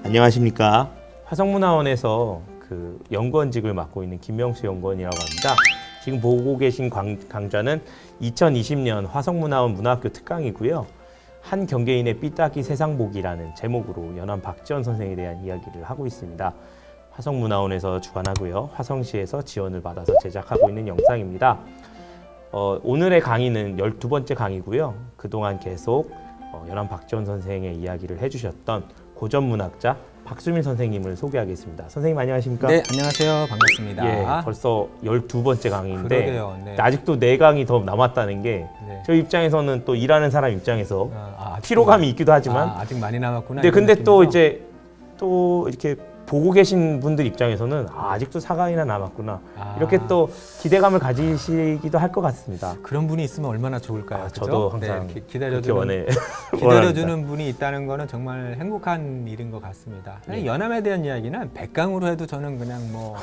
안녕하십니까. 화성문화원에서 그 연구원직을 맡고 있는 김명수 연구원이라고 합니다. 지금 보고 계신 강좌는 2020년 화성문화원 문화학교 특강이고요. 한 경계인의 삐딱이 세상보기라는 제목으로 연암 박지원 선생에 대한 이야기를 하고 있습니다. 화성문화원에서 주관하고요. 화성시에서 지원을 받아서 제작하고 있는 영상입니다. 오늘의 강의는 12번째 강의고요. 그동안 계속 연암 박지원 선생의 이야기를 해주셨던 고전문학자 박수민 선생님을 소개하겠습니다. 선생님 안녕하십니까? 네, 안녕하세요. 반갑습니다. 예, 벌써 12번째 강의인데 그러게요, 네. 아직도 4강이 더 남았다는 게 네. 저희 입장에서는 또 일하는 사람 입장에서 피로감이 있기도 하지만 아직 많이 남았구나. 네, 근데 또 이제 또 이렇게 보고 계신 분들 입장에서는 아직도 4강이나 남았구나 이렇게 또 기대감을 가지시기도 할 것 같습니다. 그런 분이 있으면 얼마나 좋을까요? 저도 항상 네, 기다려주는 분이 있다는 거는 정말 행복한 일인 것 같습니다. 예. 연암에 대한 이야기는 100강으로 해도 저는 그냥 뭐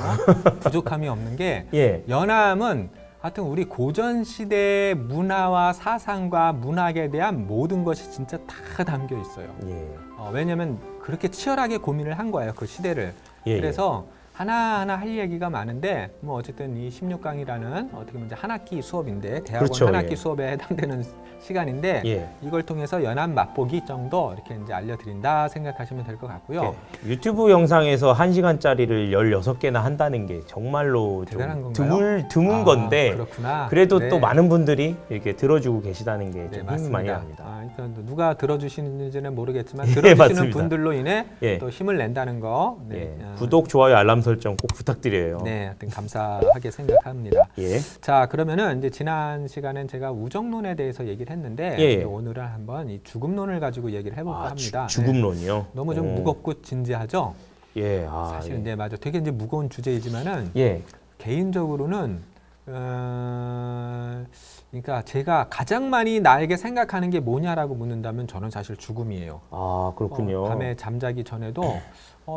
부족함이 없는 게 예. 연암은 하여튼 우리 고전 시대의 문화와 사상과 문학에 대한 모든 것이 진짜 다 담겨 있어요. 예. 왜냐하면 그렇게 치열하게 고민을 한 거예요, 그 시대를. 예, 그래서 하나하나 할 얘기가 많은데 뭐 어쨌든 이 16강이라는 어떻게 보면 이제 한 학기 수업인데 대학원 그렇죠, 한 학기 예. 수업에 해당되는 시간인데 예. 이걸 통해서 연암 맛보기 정도 이렇게 이제 알려드린다 생각하시면 될 것 같고요. 유튜브 영상에서 1시간짜리를 16개나 한다는 게 정말로 대단한 좀 건가요? 드문 건데 그렇구나. 그래도 네. 또 많은 분들이 이렇게 들어주고 계시다는 게 좀 네, 힘이 많이 맞습니다. 납니다. 그러니까 누가 들어주시는지는 모르겠지만 예, 들어주시는 맞습니다. 분들로 인해 예. 또 힘을 낸다는 거. 네. 예. 구독, 좋아요, 알람 설정 꼭 부탁드려요. 네, 하여튼 감사하게 생각합니다. 예. 자, 그러면은 이제 지난 시간엔 제가 우정론에 대해서 얘기를 했는데 예. 이제 오늘은 한번 이 죽음론을 가지고 얘기를 해볼까 합니다. 죽음론이요? 네. 너무 좀 무겁고 진지하죠? 예. 사실 예. 네, 맞아. 되게 이제 무거운 주제이지만은 예. 개인적으로는 그러니까 제가 가장 많이 나에게 생각하는 게 뭐냐라고 묻는다면 저는 사실 죽음이에요. 아, 그렇군요. 밤에 잠자기 전에도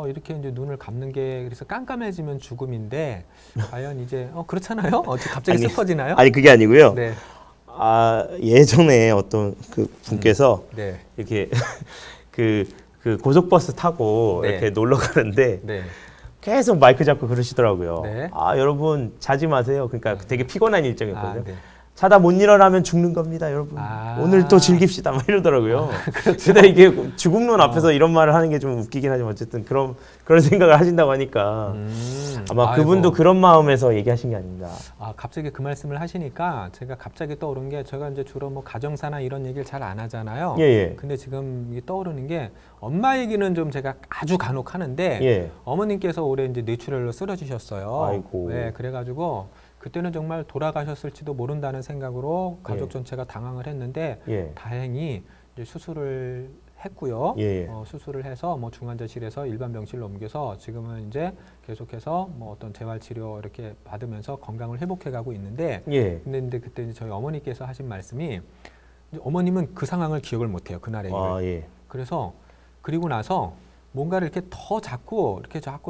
이렇게 이제 눈을 감는 게 그래서 깜깜해지면 죽음인데 과연 이제 그렇잖아요? 갑자기 슬퍼지나요? 아니 그게 아니고요. 네. 예전에 어떤 그 분께서 네. 이렇게 그 고속버스 타고 네. 이렇게 놀러 가는데 네. 계속 마이크 잡고 그러시더라고요. 네. 여러분 자지 마세요. 그러니까 되게 피곤한 일정이었거든요. 네. 자다 못 일어나면 죽는 겁니다, 여러분. 오늘 또 즐깁시다, 막 이러더라고요. 근데 이게 죽음론 앞에서 이런 말을 하는 게 좀 웃기긴 하지만 어쨌든 그런 생각을 하신다고 하니까 아마 그분도 그런 마음에서 얘기하신 게 아닌가. 갑자기 그 말씀을 하시니까 제가 갑자기 떠오른 게 제가 이제 주로 뭐 가정사나 이런 얘기를 잘 안 하잖아요. 예. 근데 지금 이게 떠오르는 게 엄마 얘기는 좀 제가 아주 간혹 하는데 예. 어머님께서 올해 이제 뇌출혈로 쓰러지셨어요. 아이고. 네, 그래가지고 그때는 정말 돌아가셨을지도 모른다는 생각으로 가족 전체가 당황을 했는데 예. 다행히 이제 수술을 했고요. 예. 수술을 해서 뭐 중환자실에서 일반 병실로 옮겨서 지금은 이제 계속해서 뭐 어떤 재활 치료 이렇게 받으면서 건강을 회복해가고 있는데, 예. 근데 그때 이제 저희 어머니께서 하신 말씀이 이제 어머님은 그 상황을 기억을 못해요, 그날의 일을. 예. 그래서 그리고 나서 뭔가를 이렇게 더 자꾸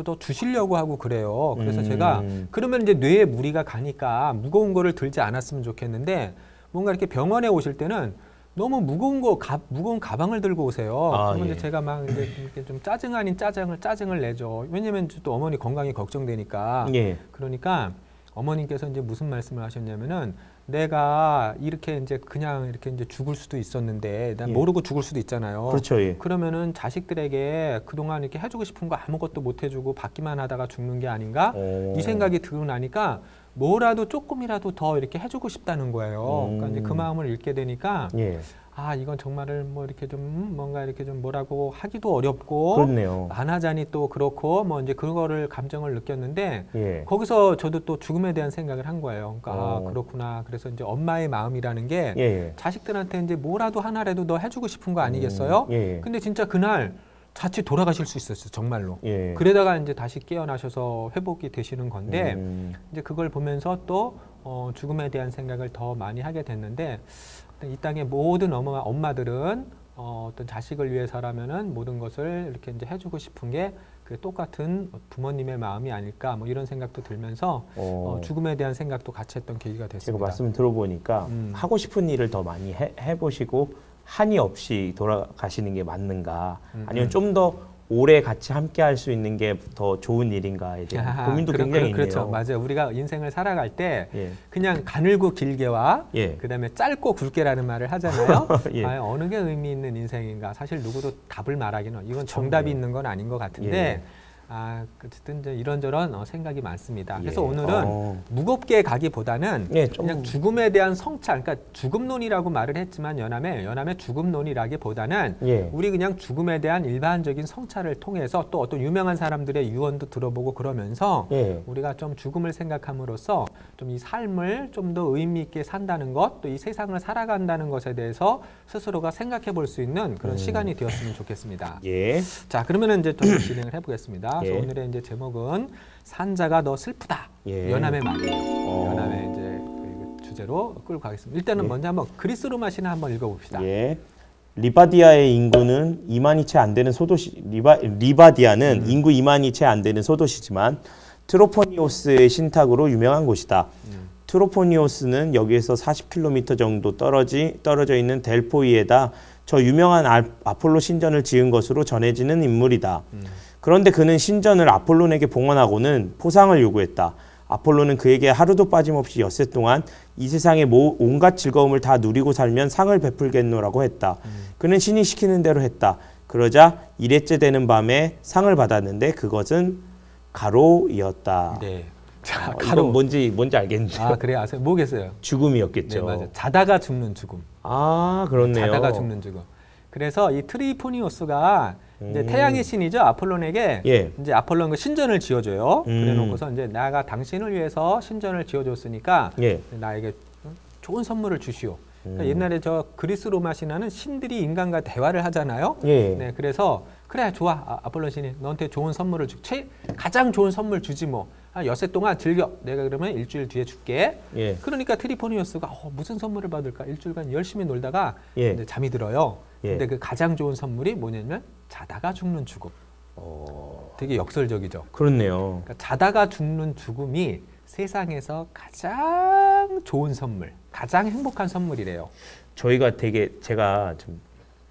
더 주시려고 하고 그래요. 그래서 제가 그러면 이제 뇌에 무리가 가니까 무거운 거를 들지 않았으면 좋겠는데 뭔가 이렇게 병원에 오실 때는 너무 무거운 가방을 들고 오세요. 그러면 이제 제가 막 이제 이렇게 좀 짜증 아닌 짜증을 내죠. 왜냐면 또 어머니 건강이 걱정되니까. 예. 그러니까 어머님께서 이제 무슨 말씀을 하셨냐면은 내가 이렇게 이제 그냥 이렇게 이제 죽을 수도 있었는데 난 모르고 죽을 수도 있잖아요. 그렇죠. 예. 그러면은 자식들에게 그동안 이렇게 해주고 싶은 거 아무것도 못 해주고 받기만 하다가 죽는 게 아닌가? 이 생각이 들고 나니까 뭐라도 조금이라도 더 이렇게 해주고 싶다는 거예요. 그러니까 이제 그 마음을 읽게 되니까 예. 이건 정말을 뭐 이렇게 좀 뭔가 이렇게 좀 뭐라고 하기도 어렵고 그렇네요. 안 하자니 또 그렇고 뭐 이제 그거를 감정을 느꼈는데 예. 거기서 저도 또 죽음에 대한 생각을 한 거예요. 그러니까 그렇구나. 그래서 이제 엄마의 마음이라는 게 예. 자식들한테 이제 뭐라도 하나라도 더 해주고 싶은 거 아니겠어요? 예. 근데 진짜 그날 자칫 돌아가실 수 있었어요, 정말로. 예. 그러다가 이제 다시 깨어나셔서 회복이 되시는 건데 이제 그걸 보면서 또 죽음에 대한 생각을 더 많이 하게 됐는데 이 땅의 모든 엄마들은 어떤 자식을 위해서라면은 모든 것을 이렇게 이제 해주고 싶은 게 그 똑같은 부모님의 마음이 아닐까 뭐 이런 생각도 들면서 죽음에 대한 생각도 같이 했던 계기가 됐습니다. 제가 말씀을 들어보니까 하고 싶은 일을 더 많이 해보시고 한이 없이 돌아가시는 게 맞는가 아니면 좀 더 오래 같이 함께 할 수 있는 게 더 좋은 일인가에 대한 고민도 굉장히 있네요. 그렇죠. 맞아요. 우리가 인생을 살아갈 때 예. 그냥 가늘고 길게와 예. 그다음에 짧고 굵게라는 말을 하잖아요. 예. 과연 어느 게 의미 있는 인생인가? 사실 누구도 답을 말하기는 이건 정답이 있는 건 아닌 것 같은데 예. 어쨌든 이제 이런저런 생각이 많습니다. 그래서 예. 오늘은 무겁게 가기보다는 예, 좀 그냥 죽음에 대한 성찰, 그러니까 죽음론이라고 말을 했지만 연암의 죽음론이라기보다는 예. 우리 그냥 죽음에 대한 일반적인 성찰을 통해서 또 어떤 유명한 사람들의 유언도 들어보고 그러면서 예. 우리가 좀 죽음을 생각함으로써 좀 이 삶을 좀 더 의미 있게 산다는 것, 또 이 세상을 살아간다는 것에 대해서 스스로가 생각해 볼 수 있는 그런 시간이 되었으면 좋겠습니다. 예. 자, 그러면은 이제 좀 진행을 해보겠습니다. 예. 그래서 오늘의 이제 제목은 산자가 더 슬프다. 예. 연암의 말이에요. 연암의 이제 그 주제로 끌고 가겠습니다. 일단은 예. 먼저 먼저 한번 그리스 로마시나 한번 읽어봅시다. 예. 리바디아의 인구는 2만이 채 안 되는 소도시 리바디아는 인구 2만이 채 안 되는 소도시지만 트로포니오스의 신탁으로 유명한 곳이다. 트로포니오스는 여기에서 40km 정도 떨어져 있는 델포이에다 저 유명한 아폴로 신전을 지은 것으로 전해지는 인물이다. 그런데 그는 신전을 아폴론에게 봉헌하고는 포상을 요구했다. 아폴로는 그에게 하루도 빠짐없이 엿새 동안 이 세상의 온갖 즐거움을 다 누리고 살면 상을 베풀겠노라고 했다. 그는 신이 시키는 대로 했다. 그러자 1회째 되는 밤에 상을 받았는데 그것은 가로이었다. 네. 자, 이건 뭔지 알겠는데요. 그래 아세요? 뭐겠어요? 죽음이었겠죠. 네, 맞아요. 자다가 죽는 죽음. 그렇네요. 자다가 죽는 죽음. 그래서 이 트리포니오스가 이제 태양의 신이죠. 아폴론에게 예. 이제 아폴론 그 신전을 지어줘요. 그래놓고서 이제 내가 당신을 위해서 신전을 지어줬으니까 예. 나에게 좋은 선물을 주시오. 그러니까 옛날에 저 그리스 로마 신화는 신들이 인간과 대화를 하잖아요. 예. 네, 그래서 그래 좋아 아폴론 신이 너한테 좋은 선물을 가장 좋은 선물 주지 뭐. 한 엿새 동안 즐겨. 내가 그러면 일주일 뒤에 줄게. 예. 그러니까 트리포니오스가 무슨 선물을 받을까? 일주일간 열심히 놀다가 예. 이제 잠이 들어요. 예. 근데 그 가장 좋은 선물이 뭐냐면 자다가 죽는 죽음. 되게 역설적이죠. 그렇네요. 그러니까 자다가 죽는 죽음이 세상에서 가장 좋은 선물, 가장 행복한 선물이래요. 제가 좀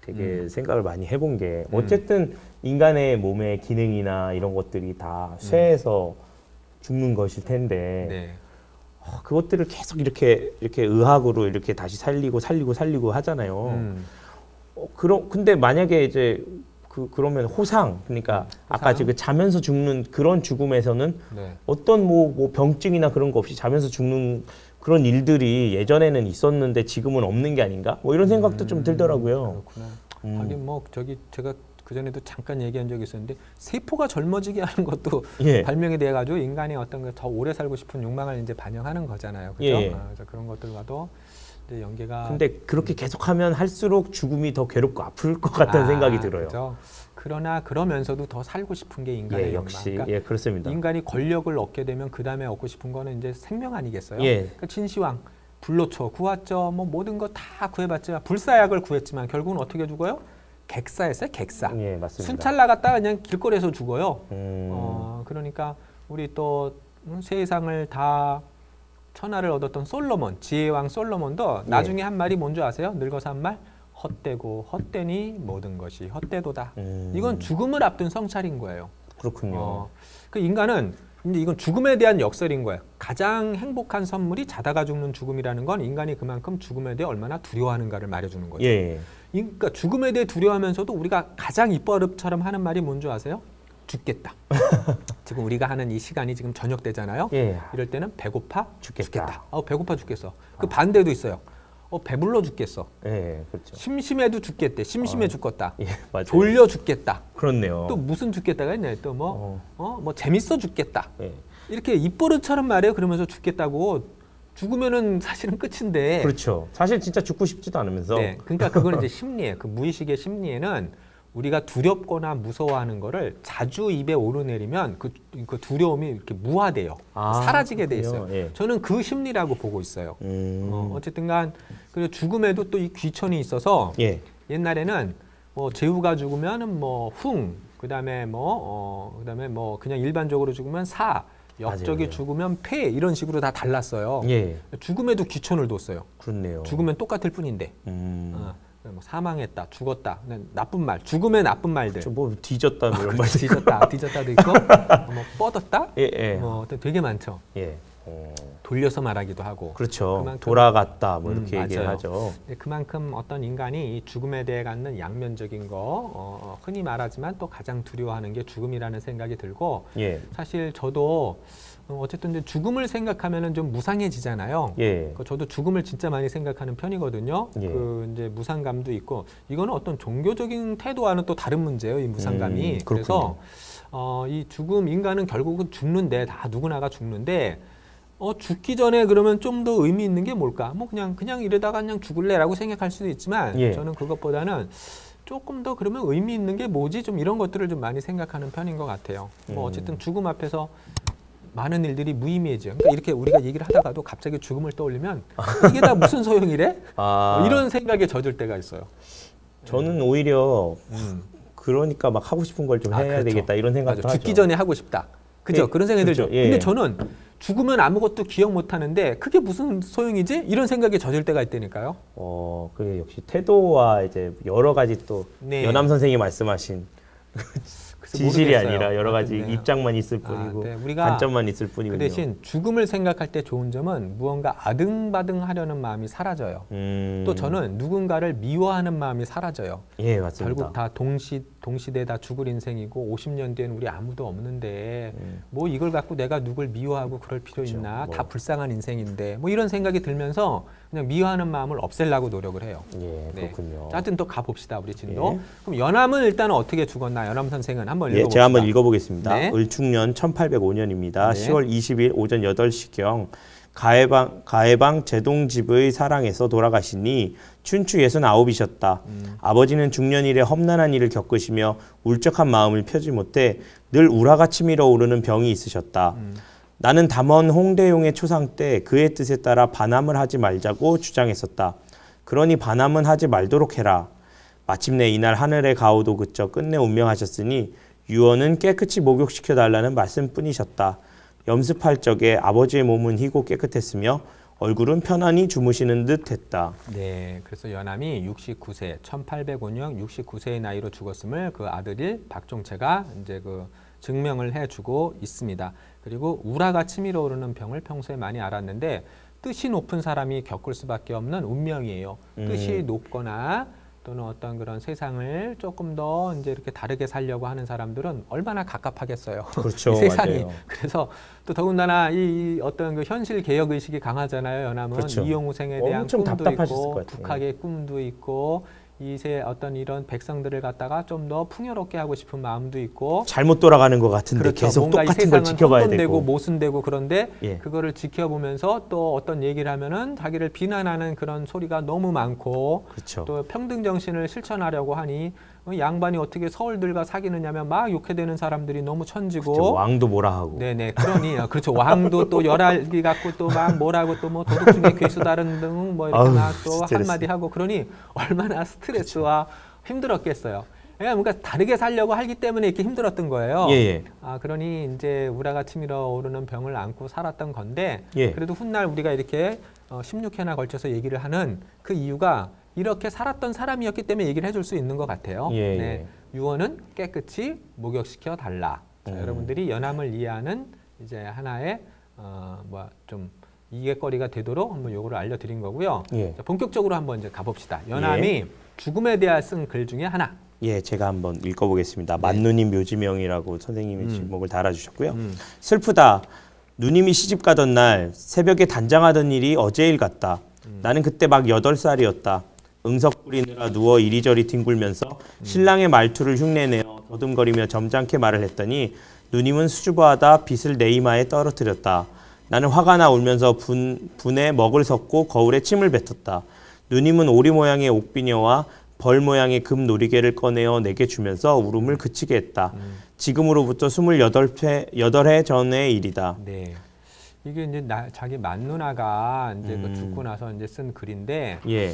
되게 생각을 많이 해본 게 어쨌든 인간의 몸의 기능이나 이런 것들이 다 쇠해서 죽는 것일 텐데 네. 그것들을 계속 이렇게 의학으로 이렇게 다시 살리고 하잖아요. 근데 만약에 이제 그러면 그러니까 아까 지금 자면서 죽는 그런 죽음에서는 네. 어떤 뭐 병증이나 그런 거 없이 자면서 죽는 그런 일들이 예전에는 있었는데 지금은 없는 게 아닌가? 뭐 이런 생각도 좀 들더라고요. 그렇구나. 하긴 뭐 제가 그전에도 잠깐 얘기한 적이 있었는데 세포가 젊어지게 하는 것도 예. 발명이 돼가지고 인간의 어떤 더 오래 살고 싶은 욕망을 이제 반영하는 거잖아요. 그죠? 예. 그래서 그런 것들과도 이제 연계가. 근데 그렇게 계속하면 할수록 죽음이 더 괴롭고 아플 것 같다는 생각이 들어요. 그죠? 그러나 그러면서도 더 살고 싶은 게 인간의 욕망. 역시 그러니까 그렇습니다. 인간이 권력을 얻게 되면 그 다음에 얻고 싶은 거는 이제 생명 아니겠어요? 예. 그러니까 진시황 불로초 구했죠. 뭐 모든 거 다 구해봤지만 불사약을 구했지만 결국은 어떻게 죽어요? 객사였어요. 객사. 예, 맞습니다. 순찰 나갔다가 그냥 길거리에서 죽어요. 음. 그러니까 우리 또 세상을 다 천하를 얻었던 솔로몬, 지혜왕 솔로몬도 나중에 한 말이 뭔지 아세요? 늙어서 한 말? 헛되고 헛되니 모든 것이 헛되도다. 이건 죽음을 앞둔 성찰인 거예요. 그렇군요. 그 인간은 근데 이건 죽음에 대한 역설인 거예요. 가장 행복한 선물이 자다가 죽는 죽음이라는 건 인간이 그만큼 죽음에 대해 얼마나 두려워하는가를 말해주는 거죠. 예. 그러니까 죽음에 대해 두려워하면서도 우리가 가장 입버릇처럼 하는 말이 뭔지 아세요? 죽겠다. 지금 우리가 하는 이 시간이 지금 저녁 되잖아요. 예. 이럴 때는 배고파 죽겠다. 배고파 죽겠어. 그 반대도 있어요. 배불러 죽겠어. 예, 그렇죠. 심심해도 죽겠대. 심심해 죽겠다. 예, 맞아요. 졸려 죽겠다. 그렇네요. 또 무슨 죽겠다가 있냐? 또 뭐 재밌어 죽겠다. 예. 이렇게 입버릇처럼 말해요. 그러면서 죽겠다고 죽으면은 사실은 끝인데. 그렇죠. 사실 진짜 죽고 싶지도 않으면서. 네, 그러니까 그건 이제 심리예요. 그 무의식의 심리에는 우리가 두렵거나 무서워하는 거를 자주 입에 오르내리면 그 두려움이 이렇게 무화돼요. 사라지게 돼 있어요. 예. 저는 그 심리라고 보고 있어요. 어쨌든간 그리고 죽음에도 또 이 귀천이 있어서 예. 옛날에는 뭐 제후가 죽으면은 뭐 그다음에 그다음에 뭐 그냥 일반적으로 죽으면 사, 역적이 맞아요. 죽으면 폐 이런 식으로 다 달랐어요. 예. 죽음에도 귀천을 뒀어요. 그렇네요. 죽으면 똑같을 뿐인데. 뭐 사망했다, 죽었다, 나쁜 말, 죽음의 나쁜 말들. 뭐 뒤졌다 뭐 이런 말. 뒤졌다도 있고, 뭐 뻗었다, 예, 예. 뭐 되게 많죠. 예. 돌려서 말하기도 하고. 그렇죠. 그만큼, 돌아갔다 뭐 이렇게 얘기를 맞아요. 하죠. 그만큼 어떤 인간이 이 죽음에 대해 갖는 양면적인 거, 흔히 말하지만 또 가장 두려워하는 게 죽음이라는 생각이 들고, 예. 사실 저도 어쨌든 이제 죽음을 생각하면은 좀 무상해지잖아요. 예. 저도 죽음을 진짜 많이 생각하는 편이거든요. 예. 이제 무상감도 있고, 이거는 어떤 종교적인 태도와는 또 다른 문제예요. 이 무상감이. 그래서 이 죽음, 인간은 결국은 죽는데, 다 누구나가 죽는데, 죽기 전에 그러면 좀 더 의미 있는 게 뭘까? 뭐 그냥 이러다가 그냥 죽을래라고 생각할 수도 있지만, 예. 저는 그것보다는 조금 더 그러면 의미 있는 게 뭐지? 좀 이런 것들을 좀 많이 생각하는 편인 것 같아요. 뭐 어쨌든 죽음 앞에서 많은 일들이 무의미해져요. 그러니까 이렇게 우리가 얘기를 하다가도 갑자기 죽음을 떠올리면 이게 다 무슨 소용이래? 이런 생각에 젖을 때가 있어요. 저는 오히려 그러니까 막 하고 싶은 걸 좀 해야 그렇죠. 되겠다 이런 생각도 하죠. 죽기 전에 하고 싶다. 그죠? 예, 그런 생각이 그렇죠. 들죠. 예. 근데 저는 죽으면 아무것도 기억 못 하는데 그게 무슨 소용이지? 이런 생각에 젖을 때가 있다니까요. 그게 역시 태도와 이제 여러 가지 또 네. 연암 선생이 말씀하신 진실이 모르겠어요. 아니라 여러 가지 네. 입장만 있을 뿐이고 네. 우리가 관점만 있을 뿐이군요. 그 대신 죽음을 생각할 때 좋은 점은 무언가 아등바등하려는 마음이 사라져요. 또 저는 누군가를 미워하는 마음이 사라져요. 예, 맞습니다. 결국 다 동시대 다 죽을 인생이고 50년 뒤엔 우리 아무도 없는데 뭐 이걸 갖고 내가 누굴 미워하고 그럴 필요 그렇죠. 있나? 뭐. 다 불쌍한 인생인데 뭐 이런 생각이 들면서 그냥 미워하는 마음을 없애려고 노력을 해요. 예, 그렇군요. 자, 하여튼 또 가봅시다 우리 진도. 예. 그럼 연암은 일단 어떻게 죽었나? 연암 선생은 한번 예, 읽어봅시다. 제가 한번 읽어보겠습니다. 네. 을충년 1805년입니다. 네. 10월 20일 오전 8시경 가해방 제동집의 사랑에서 돌아가시니 춘추 69이셨다. 아버지는 중년일에 험난한 일을 겪으시며 울적한 마음을 펴지 못해 늘 우라가 치밀어 오르는 병이 있으셨다. 나는 담원 홍대용의 초상 때 그의 뜻에 따라 반함을 하지 말자고 주장했었다. 그러니 반함은 하지 말도록 해라. 마침내 이날 하늘의 가호도 그쳐 끝내 운명하셨으니 유언은 깨끗이 목욕시켜 달라는 말씀뿐이셨다. 염습할 적에 아버지의 몸은 희고 깨끗했으며 얼굴은 편안히 주무시는 듯 했다. 네, 그래서 연암이 69세, 1805년 69세의 나이로 죽었음을 그 아들일 박종채가 이제 그 증명을 해주고 있습니다. 그리고 우라가 치밀어 오르는 병을 평소에 많이 알았는데 뜻이 높은 사람이 겪을 수밖에 없는 운명이에요. 뜻이 높거나 또는 어떤 그런 세상을 조금 더 이제 이렇게 다르게 살려고 하는 사람들은 얼마나 갑갑하겠어요. 그렇죠. 이 세상이. 맞아요. 그래서 또 더군다나 이 어떤 그 현실 개혁 의식이 강하잖아요. 연암은 그렇죠. 이용우생에 대한 엄청 꿈도 답답하셨을 있고 것 같아요. 북학의 꿈도 있고 이세 어떤 이런 백성들을 갖다가 좀 더 풍요롭게 하고 싶은 마음도 있고 잘못 돌아가는 것 같은데 그렇죠. 계속 뭔가 똑같은 이 걸 세상은 지켜봐야 혼돈되고 되고. 모순되고 그런데 예. 그거를 지켜보면서 또 어떤 얘기를 하면은 자기를 비난하는 그런 소리가 너무 많고 그렇죠. 또 평등 정신을 실천하려고 하니 양반이 어떻게 서울들과 사귀느냐면 막 욕해대는 사람들이 너무 천지고 그렇죠. 왕도 뭐라 하고. 네네 그러니 그렇죠 왕도 또 열알기 갖고 또 막 뭐라고 또 뭐 도덕 중에 괴수 다른 등 뭐 이렇게 아우, 막 또 스트레스. 한마디 하고 그러니 얼마나 스트레스와 힘들었겠어요. 그러니까 다르게 살려고 하기 때문에 이렇게 힘들었던 거예요. 예. 그러니 이제 우라가 치밀어 오르는 병을 안고 살았던 건데 예. 그래도 훗날 우리가 이렇게 16회나 걸쳐서 얘기를 하는 그 이유가 이렇게 살았던 사람이었기 때문에 얘기를 해줄 수 있는 것 같아요. 예, 네. 유언은 깨끗이 목욕시켜 달라. 자, 여러분들이 연암을 이해하는 이제 하나의 좀 이해거리가 되도록 한번 요거를 알려드린 거고요. 예. 자, 본격적으로 한번 이제 가봅시다. 연암이 죽음에 대한 쓴 글 중에 하나. 예, 제가 한번 읽어보겠습니다. 만누님 묘지명이라고 선생님이 제목을 달아주셨고요. 슬프다. 누님이 시집 가던 날 새벽에 단장하던 일이 어제 일 같다. 나는 그때 막 8살이었다. 응석 부리느라 누워 이리저리 뒹굴면서 신랑의 말투를 흉내내어 더듬거리며 점잖게 말을 했더니 누님은 수줍어하다 빗을 내 이마에 떨어뜨렸다. 나는 화가 나 울면서 분에 먹을 섞고 거울에 침을 뱉었다. 누님은 오리 모양의 옥비녀와 벌 모양의 금 놀이개를 꺼내어 내게 주면서 울음을 그치게 했다. 지금으로부터 28해 전의 일이다. 네. 이게 이제 자기 만누나가 이제 그 죽고 나서 이제 쓴 글인데, 예.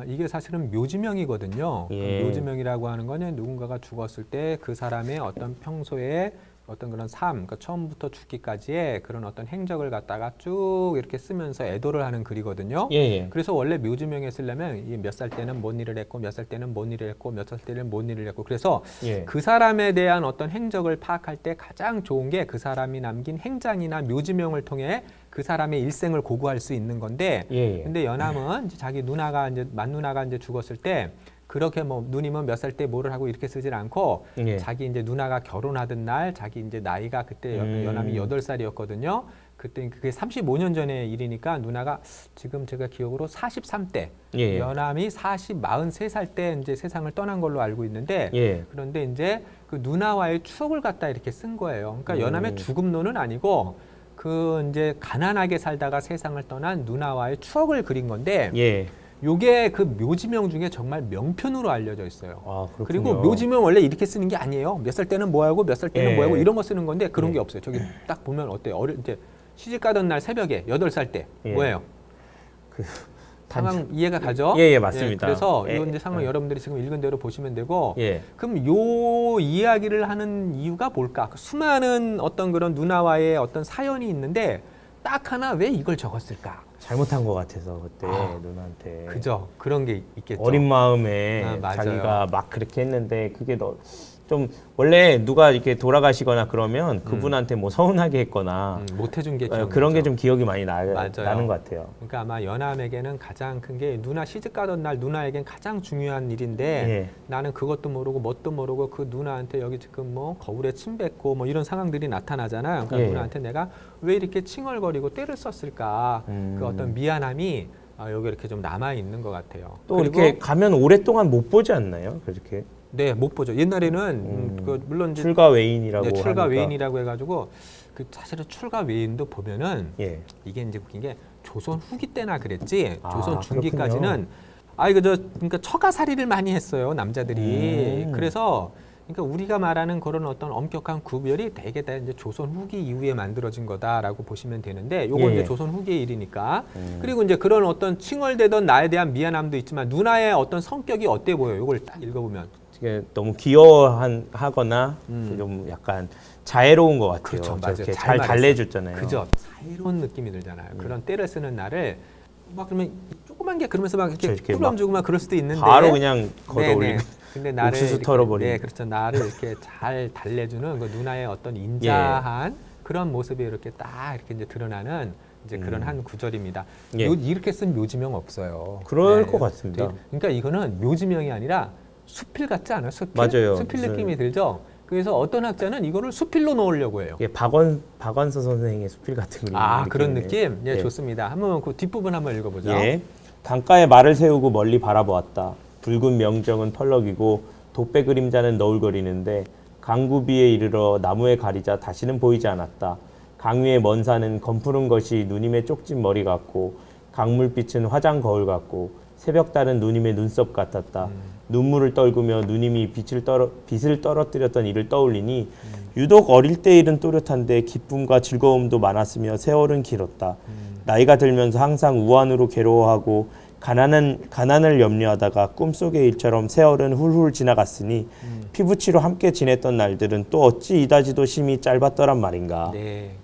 이게 사실은 묘지명이거든요. 예. 묘지명이라고 하는 거는 누군가가 죽었을 때 그 사람의 어떤 평소에 어떤 그런 삶, 그러니까 처음부터 죽기까지의 그런 어떤 행적을 갖다가 쭉 이렇게 쓰면서 애도를 하는 글이거든요. 예, 예. 그래서 원래 묘지명에 쓰려면 몇 살 때는 뭔 일을 했고, 몇 살 때는 뭔 일을 했고, 몇 살 때는 뭔 일을 했고, 그래서 예. 그 사람에 대한 어떤 행적을 파악할 때 가장 좋은 게 그 사람이 남긴 행장이나 묘지명을 통해 그 사람의 일생을 고고할 수 있는 건데, 예, 예. 근데 연암은 이제 자기 누나가 이제 맏누나가 이제 죽었을 때 그렇게 뭐 누님은 몇 살 때 뭐를 하고 이렇게 쓰질 않고 예. 자기 이제 누나가 결혼하던 날 자기 이제 나이가 그때 연암이 8살이었거든요. 그때 그게 35년 전의 일이니까 누나가 지금 제가 기억으로 43대, 예. 연암이 43살 때 이제 세상을 떠난 걸로 알고 있는데 예. 그런데 이제 그 누나와의 추억을 갖다 이렇게 쓴 거예요. 그러니까 연암의 죽음론은 아니고 그 이제 가난하게 살다가 세상을 떠난 누나와의 추억을 그린 건데 예. 요게 그 묘지명 중에 정말 명편으로 알려져 있어요. 아, 그렇군요. 그리고 묘지명 원래 이렇게 쓰는 게 아니에요. 몇 살 때는 뭐 하고 몇 살 때는 예. 뭐 하고 이런 거 쓰는 건데 그런 예. 게 없어요. 저기 딱 보면 어때요? 이제 시집 가던 날 새벽에 8살 때 예. 뭐예요? 그 상황 이해가 가죠? 예, 예, 맞습니다. 그래서 예. 이 이제 상황 여러분들이 지금 읽은 대로 보시면 되고 예. 그럼 요 이야기를 하는 이유가 뭘까? 그 수많은 어떤 그런 누나와의 어떤 사연이 있는데 딱 하나 왜 이걸 적었을까? 잘못한 것 같아서 그때 아, 누나한테 그죠? 그런 게 있겠죠. 어린 마음에 아, 맞아요. 자기가 막 그렇게 했는데 그게 좀 원래 누가 이렇게 돌아가시거나 그러면 그분한테 뭐 서운하게 했거나 못 해준 게 기억나죠. 그런 게 좀 기억이 많이 나는 맞아요. 것 같아요. 그러니까 아마 연암에게는 가장 큰 게 누나 시집 가던 날 누나에겐 가장 중요한 일인데 예. 나는 그것도 모르고 뭣도 모르고 그 누나한테 여기 지금 뭐 거울에 침 뱉고 뭐 이런 상황들이 나타나잖아요. 그러니까 예. 누나한테 내가 왜 이렇게 칭얼거리고 때를 썼을까? 그 어떤 미안함이 여기 이렇게 좀 남아 있는 것 같아요. 또 그리고 이렇게 가면 오랫동안 못 보지 않나요? 그렇게 네, 못 보죠. 옛날에는 그 물론 이제 출가 외인이라고 네, 출가 하니까. 외인이라고 해가지고 그 사실은 출가 외인도 보면은 예. 이게 이제 웃긴 게 조선 후기 때나 그랬지 아, 조선 중기까지는 그러니까 처가살이를 많이 했어요 남자들이. 그래서 그러니까 우리가 말하는 그런 어떤 엄격한 구별이 대개 다 이제 조선 후기 이후에 만들어진 거다라고 보시면 되는데 요건 예. 이제 조선 후기의 일이니까. 그리고 이제 그런 어떤 칭얼대던 나에 대한 미안함도 있지만 누나의 어떤 성격이 어때 보여요? 요걸 딱 읽어보면. 이게 너무 귀여워하거나 좀 약간 자애로운 것 같아요. 그렇죠, 맞아요. 저렇게 잘 잘 말했어요. 달래줬잖아요. 그죠. 자유로운 느낌이 들잖아요. 그런 때를 쓰는 날을 막 그러면 조그만 게 그러면서 막 이렇게 이렇게 꿀럼 막 주고 막 그럴 수도 있는데 바로 그냥 걷어 네네. 올리고 근데 나를 옥수수 이렇게, 털어버리는. 네, 그렇죠. 나를 이렇게 잘 달래주는 그 누나의 어떤 인자한 그런 모습이 이렇게 딱 이렇게 이제 드러나는 이제 그런 한 구절입니다. 예. 이렇게 쓴 묘지명 없어요. 그럴 것 같습니다. 그러니까 이거는 묘지명이 아니라 수필 같지 않아요? 수필? 맞아요. 수필 무슨- 느낌이 들죠. 그래서 어떤 학자는 이거를 수필로 넣으려고 해요. 이게 박완서 선생의 수필 같은 그런 느낌이네요. 느낌? 예, 예. 좋습니다. 한번 그 뒷부분 한번 읽어보죠. 예. 강가에 말을 세우고 멀리 바라보았다. 붉은 명정은 펄럭이고 돛배 그림자는 너울거리는데 강구비에 이르러 나무에 가리자 다시는 보이지 않았다. 강 위의 먼 산은 검푸른 것이 누님의 쪽진 머리 같고 강물빛은 화장 거울 같고 새벽달은 누님의 눈썹 같았다. 눈물을 떨구며 누님이 빛을 떨어뜨렸던 일을 떠올리니 유독 어릴 때 일은 또렷한데 기쁨과 즐거움도 많았으며 세월은 길었다. 나이가 들면서 항상 우환으로 괴로워하고 가난을 염려하다가 꿈속의 일처럼 세월은 훌훌 지나갔으니 피부치로 함께 지냈던 날들은 또 어찌 이다지도 심히 짧았더란 말인가. 네,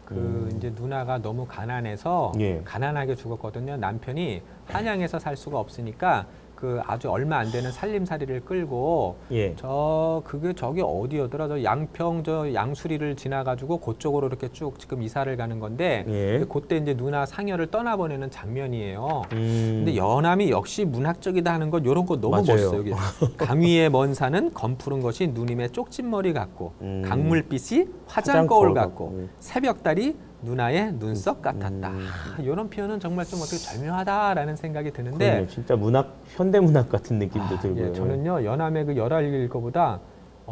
이제 누나가 너무 가난해서 예. 가난하게 죽었거든요. 남편이 한양에서 살 수가 없으니까 그 아주 얼마 안 되는 살림살이를 끌고 예. 저기 어디였더라? 저 양평 저 양수리를 지나가지고 그쪽으로 이렇게 쭉 지금 이사를 가는 건데 예. 그때 이제 누나 상여를 떠나보내는 장면이에요. 근데 근데 연암이 역시 문학적이다 하는 건 이런 거 너무 맞아요. 멋있어요. 여기 강 위의 먼 산은 검푸른 것이 누님의 쪽진머리 같고 강물빛이 화장 거울 같고 새벽달이 누나의 눈썹 같았다. 이런 표현은 정말 좀 어떻게 절묘하다라는 생각이 드는데 그러네요. 진짜 현대문학 같은 느낌도 들고요. 예, 저는요 연암의 그 열알 읽어보다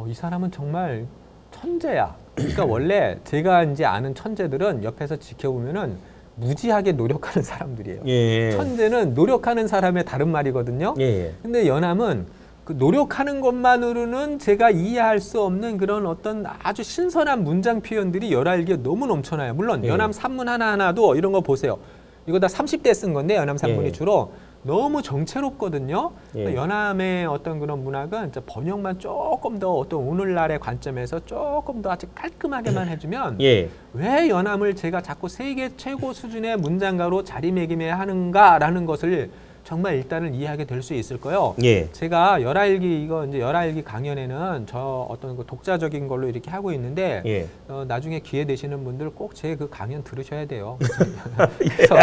이 사람은 정말 천재야. 그러니까 원래 제가 이제 아는 천재들은 옆에서 지켜보면은 무지하게 노력하는 사람들이에요. 예. 천재는 노력하는 사람의 다른 말이거든요. 예. 근데 연암은 그 노력하는 것만으로는 제가 이해할 수 없는 그런 어떤 아주 신선한 문장 표현들이 열알기에 너무 넘쳐나요. 물론 예. 연암 산문 하나하나도 이런 거 보세요. 이거 다 30대 쓴 건데 연암 산문이 예. 주로 너무 정체롭거든요. 예. 연암의 어떤 그런 문학은 이제 번역만 조금 더 어떤 오늘날의 관점에서 조금 더 아주 깔끔하게만 해주면 예. 왜 연암을 제가 자꾸 세계 최고 수준의 문장가로 자리매김해야 하는가라는 것을 정말 일단은 이해하게 될 수 있을 거예요. 예. 제가 열하일기 이거 이제 열하일기 강연에는 저 어떤 그 독자적인 걸로 이렇게 하고 있는데 예. 나중에 기회 되시는 분들 꼭 제 그 강연 들으셔야 돼요. 예, 그래서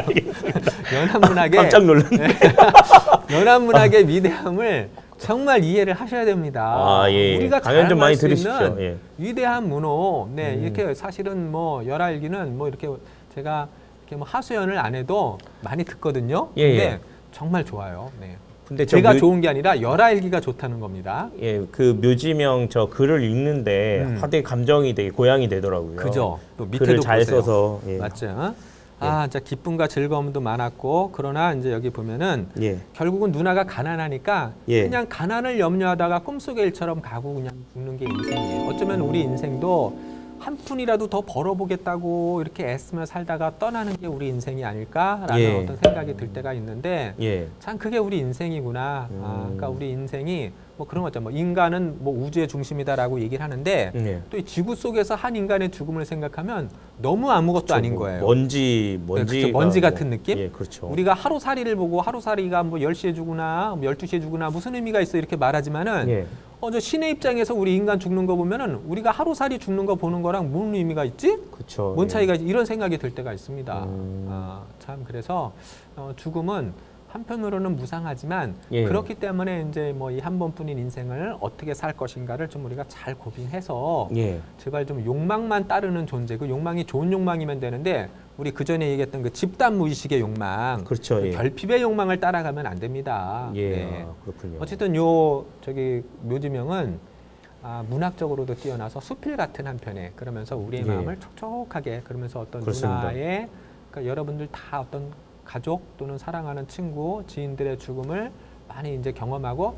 연합문학의 깜짝 놀랐네. 연합문학의 위대함을 정말 이해를 하셔야 됩니다. 아, 예. 우리가 강연 좀 많이 자랑할 수 들으십시오. 있는 예. 위대한 문호, 네 이렇게 사실은 뭐 열하일기는 뭐 이렇게 제가 이렇게 뭐 하소연을 안 해도 많이 듣거든요. 예, 근데 예. 정말 좋아요. 네. 근데 저 제가 좋은 게 아니라 열하일기가 좋다는 겁니다. 예, 그 묘지명 저 글을 읽는데 되게 감정이 되게 고양이 되더라고요. 그죠? 또 글을 밑에도 잘 보세요. 써서. 예. 맞죠? 아, 진짜 기쁨과 즐거움도 많았고 그러나 이제 여기 보면은 예. 결국은 누나가 가난하니까 예. 그냥 가난을 염려하다가 꿈속의 일처럼 가고 그냥 죽는 게 인생이에요. 어쩌면 우리 인생도 한 푼이라도 더 벌어보겠다고 이렇게 애쓰며 살다가 떠나는 게 우리 인생이 아닐까라는 예. 어떤 생각이 들 때가 있는데 예. 참 그게 우리 인생이구나. 그러니까 우리 인생이 뭐 그런 거죠. 뭐 인간은 뭐 우주의 중심이다라고 얘기를 하는데 예. 또 이 지구 속에서 한 인간의 죽음을 생각하면 너무 아무것도 아닌 거예요. 먼지 그렇죠. 먼지 같은 느낌? 예, 그렇죠. 우리가 하루살이를 보고 하루살이가 뭐 10시에 죽으나 뭐 12시에 죽으나 무슨 의미가 있어 이렇게 말하지만은 예. 저 신의 입장에서 우리 인간 죽는 거 보면은 우리가 하루살이 죽는 거 보는 거랑 무슨 의미가 있지? 그렇죠. 뭔 예. 차이가 있지? 이런 생각이 들 때가 있습니다. 참 그래서 죽음은 한편으로는 무상하지만 예. 그렇기 때문에 이제 뭐 이 한 번뿐인 인생을 어떻게 살 것인가를 좀 우리가 잘 고민해서 예. 제발 좀 욕망만 따르는 존재, 그 욕망이 좋은 욕망이면 되는데 우리 그 전에 얘기했던 그 집단 무의식의 욕망, 그렇죠. 그 예. 결핍의 욕망을 따라가면 안 됩니다. 예. 네. 아, 그렇군요. 어쨌든 저기 묘지명은 문학적으로도 뛰어나서 수필 같은 한편에 그러면서 우리의 예. 마음을 촉촉하게 그러면서 어떤 그렇습니다. 누나의 그러니까 여러분들 다 어떤 가족 또는 사랑하는 친구, 지인들의 죽음을 많이 이제 경험하고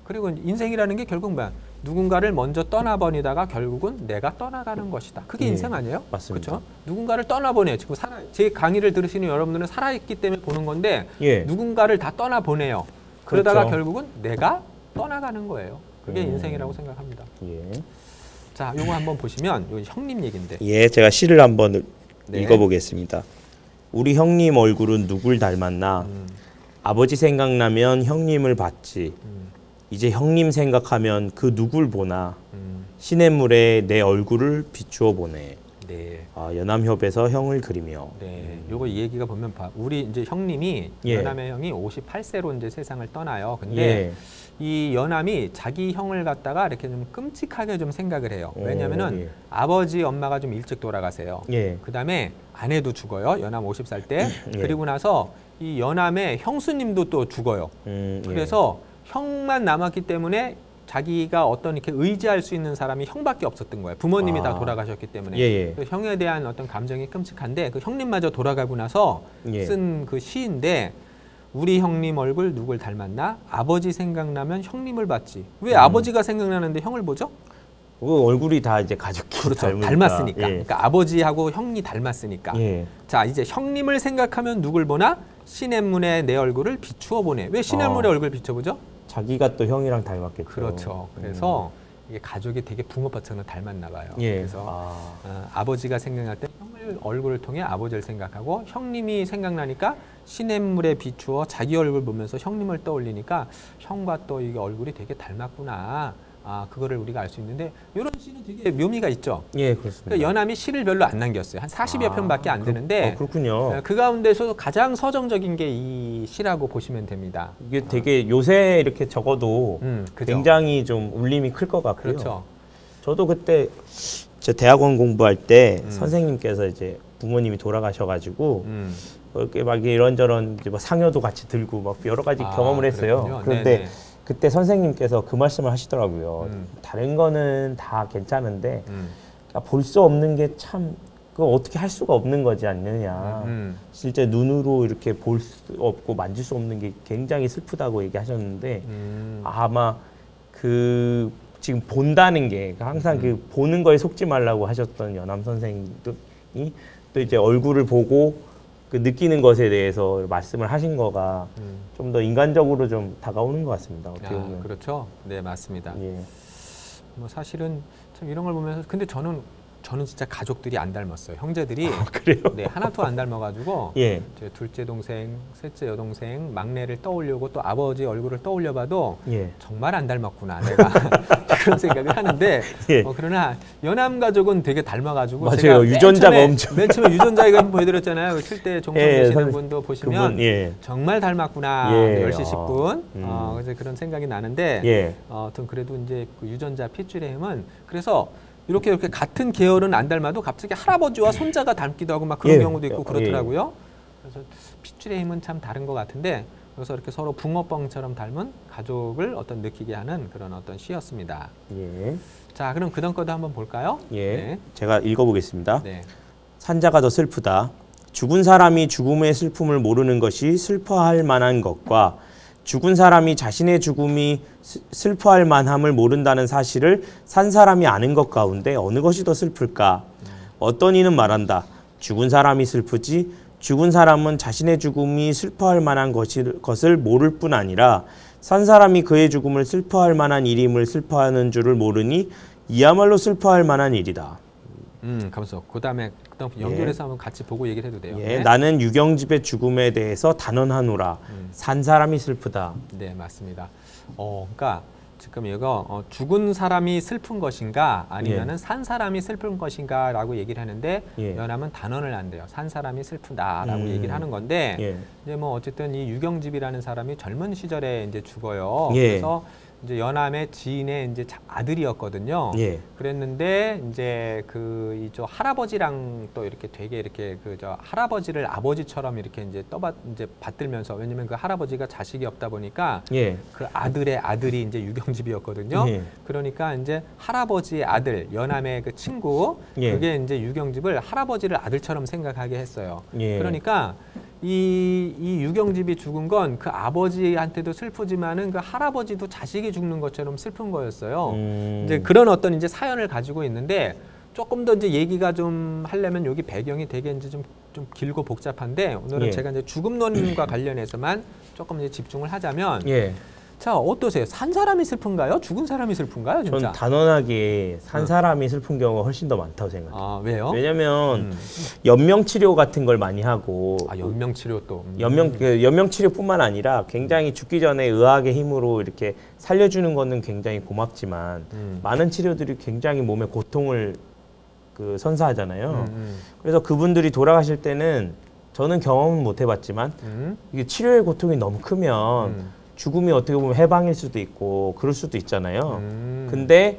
그리고 인생이라는 게 결국 뭐야? 누군가를 먼저 떠나버리다가 결국은 내가 떠나가는 것이다. 그게 예, 인생 아니에요? 맞습니다. 그렇죠? 누군가를 떠나보내요. 지금 제 강의를 들으시는 여러분들은 살아있기 때문에 보는 건데 예. 누군가를 다 떠나보내요. 그러다가 그렇죠. 결국은 내가 떠나가는 거예요. 그게 인생이라고 생각합니다. 예. 자, 요거 한번 보시면 요 형님 얘긴데. 예, 제가 시를 한번 네. 읽어보겠습니다. 우리 형님 얼굴은 누굴 닮았나? 아버지 생각나면 형님을 봤지. 이제 형님 생각하면 그 누굴 보나? 시냇물에 내 얼굴을 비추어 보네. 네. 연암협에서 형을 그리며. 네. 요거 이 얘기가 보면 우리 이제 형님이 예. 연암의 형이 58세로 이제 세상을 떠나요. 근데 예. 이 연암이 자기 형을 갖다가 이렇게 좀 끔찍하게 좀 생각을 해요. 왜냐면은 예. 아버지 엄마가 좀 일찍 돌아가세요. 예. 그다음에 아내도 죽어요. 연암 50살 때. 예. 그리고 나서 이 연암의 형수님도 또 죽어요. 예. 그래서 형만 남았기 때문에 자기가 어떤 이렇게 의지할 수 있는 사람이 형밖에 없었던 거예요. 부모님이 다 돌아가셨기 때문에. 예. 그 형에 대한 어떤 감정이 끔찍한데 그 형님마저 돌아가고 나서 예. 쓴 그 시인데 우리 형님 얼굴 누굴 닮았나? 아버지 생각나면 형님을 봤지. 왜 아버지가 생각나는데 형을 보죠? 그 얼굴이 다 이제 가족끼리 그렇죠. 닮았으니까. 예. 그러니까 아버지하고 형이 닮았으니까. 예. 자, 이제 형님을 생각하면 누굴 보나? 시냇물에 내 얼굴을 비추어 보네. 왜 시냇물에 얼굴 비춰보죠? 자기가 또 형이랑 닮았겠죠. 그렇죠. 그래서 이게 가족이 되게 붕어빠처럼 닮았나 봐요. 예. 그래서 아버지가 생각날 때 형을 얼굴을 통해 아버지를 생각하고 형님이 생각나니까 시냇물에 비추어 자기 얼굴 보면서 형님을 떠올리니까 형과 또 이게 얼굴이 되게 닮았구나. 그거를 우리가 알 수 있는데 이런 시는 되게 묘미가 있죠. 예, 그렇습니다. 그러니까 연암이 시를 별로 안 남겼어요. 한 40여 편밖에 안 되는데 그렇군요. 그 가운데서 가장 서정적인 게 이 시라고 보시면 됩니다. 이게 되게 요새 이렇게 적어도 그죠? 굉장히 좀 울림이 클 것 같고요. 그렇죠. 저도 그때 저 대학원 공부할 때 선생님께서 이제 부모님이 돌아가셔가지고 이렇게 막 이런저런 이제 뭐 상여도 같이 들고 막 여러 가지 경험을 했어요. 그랬군요. 그런데 네네. 그때 선생님께서 그 말씀을 하시더라고요. 다른 거는 다 괜찮은데 볼 수 없는 게 참 그거 어떻게 할 수가 없는 거지 않느냐. 실제 눈으로 이렇게 볼 수 없고 만질 수 없는 게 굉장히 슬프다고 얘기하셨는데 아마 그 지금 본다는 게 항상 그 보는 거에 속지 말라고 하셨던 연암 선생님이 또 이제 얼굴을 보고 그 느끼는 것에 대해서 말씀을 하신 거가 좀 더 인간적으로 좀 다가오는 것 같습니다. 어떻게 보면. 그렇죠. 네, 맞습니다. 예. 뭐 사실은 참 이런 걸 보면서 근데 저는 진짜 가족들이 안 닮았어요. 형제들이 그래요? 네, 하나도 안 닮아가지고 예. 제 둘째 동생, 셋째 여동생, 막내를 떠올려고 또 아버지 얼굴을 떠올려봐도 예. 정말 안 닮았구나 내가 그런 생각을 하는데 예. 그러나 연암 가족은 되게 닮아가지고 맞아요. 제가 유전자가 엄청 맨 처음에 유전자 이거 한번 보여드렸잖아요. 그 7대 종성 예, 되시는 선- 분도 보시면 그분, 예. 정말 닮았구나. 예. 10시 10분. 음. 그래서 그런 생각이 나는데 예. 아무튼 그래도 이제 그 유전자 핏줄의 힘은 그래서 이렇게 같은 계열은 안 닮아도 갑자기 할아버지와 손자가 닮기도 하고 막 그런 예. 경우도 있고 그렇더라고요. 그래서 핏줄의 힘은 참 다른 것 같은데 그래서 이렇게 서로 붕어빵처럼 닮은 가족을 어떤 느끼게 하는 그런 어떤 시였습니다. 예. 자, 그럼 그다음 거도 한번 볼까요? 예. 제가 읽어보겠습니다. 네. 산자가 더 슬프다. 죽은 사람이 죽음의 슬픔을 모르는 것이 슬퍼할 만한 것과 죽은 사람이 자신의 죽음이 슬퍼할 만함을 모른다는 사실을 산 사람이 아는 것 가운데 어느 것이 더 슬플까? 어떤 이는 말한다. 죽은 사람이 슬프지 죽은 사람은 자신의 죽음이 슬퍼할 만한 것을 모를 뿐 아니라 산 사람이 그의 죽음을 슬퍼할 만한 일임을 슬퍼하는 줄을 모르니 이야말로 슬퍼할 만한 일이다. 가면서 그다음에 연결해서 한번 같이 보고 얘기를 해도 돼요. 예, 네. 나는 유경집의 죽음에 대해서 단언하노라. 산 사람이 슬프다. 네, 맞습니다. 그러니까 지금 이거 죽은 사람이 슬픈 것인가 아니면은 산 사람이 슬픈 것인가라고 얘기를 하는데 예. 연암은 단언을 한대요. 산 사람이 슬프다라고 얘기를 하는 건데 예. 이제 뭐 어쨌든 이 유경집이라는 사람이 젊은 시절에 이제 죽어요. 예. 그래서 이제 연암의 지인의 이제 아들이었거든요. 예. 그랬는데 이제 이저 할아버지랑 또 이렇게 되게 이렇게 저 할아버지를 아버지처럼 이렇게 이제 이제 받들면서 왜냐면 그 할아버지가 자식이 없다 보니까 예. 그 아들의 아들이 이제 유경집이었거든요. 예. 그러니까 이제 할아버지의 아들 연암의 그 친구 예. 그게 이제 유경집을 할아버지를 아들처럼 생각하게 했어요. 예. 그러니까 이 유경집이 죽은 건 그 아버지한테도 슬프지만은 그 할아버지도 자식이 죽는 것처럼 슬픈 거였어요. 이제 그런 어떤 이제 사연을 가지고 있는데 조금 더 이제 얘기가 좀 하려면 여기 배경이 되게 이제 좀 길고 복잡한데 오늘은 예. 제가 이제 죽음론과 관련해서만 조금 이제 집중을 하자면 예. 자 어떠세요? 산 사람이 슬픈가요? 죽은 사람이 슬픈가요? 진짜? 전 단언하게 산 사람이 슬픈 경우가 훨씬 더 많다고 생각해요. 아 왜요? 왜냐면 연명 치료 같은 걸 많이 하고 연명 치료 또 연명 치료뿐만 아니라 굉장히 죽기 전에 의학의 힘으로 이렇게 살려주는 거는 굉장히 고맙지만 많은 치료들이 굉장히 몸에 고통을 선사하잖아요. 그래서 그분들이 돌아가실 때는 저는 경험은 못 해봤지만 이게 치료의 고통이 너무 크면 죽음이 어떻게 보면 해방일 수도 있고 그럴 수도 있잖아요. 근데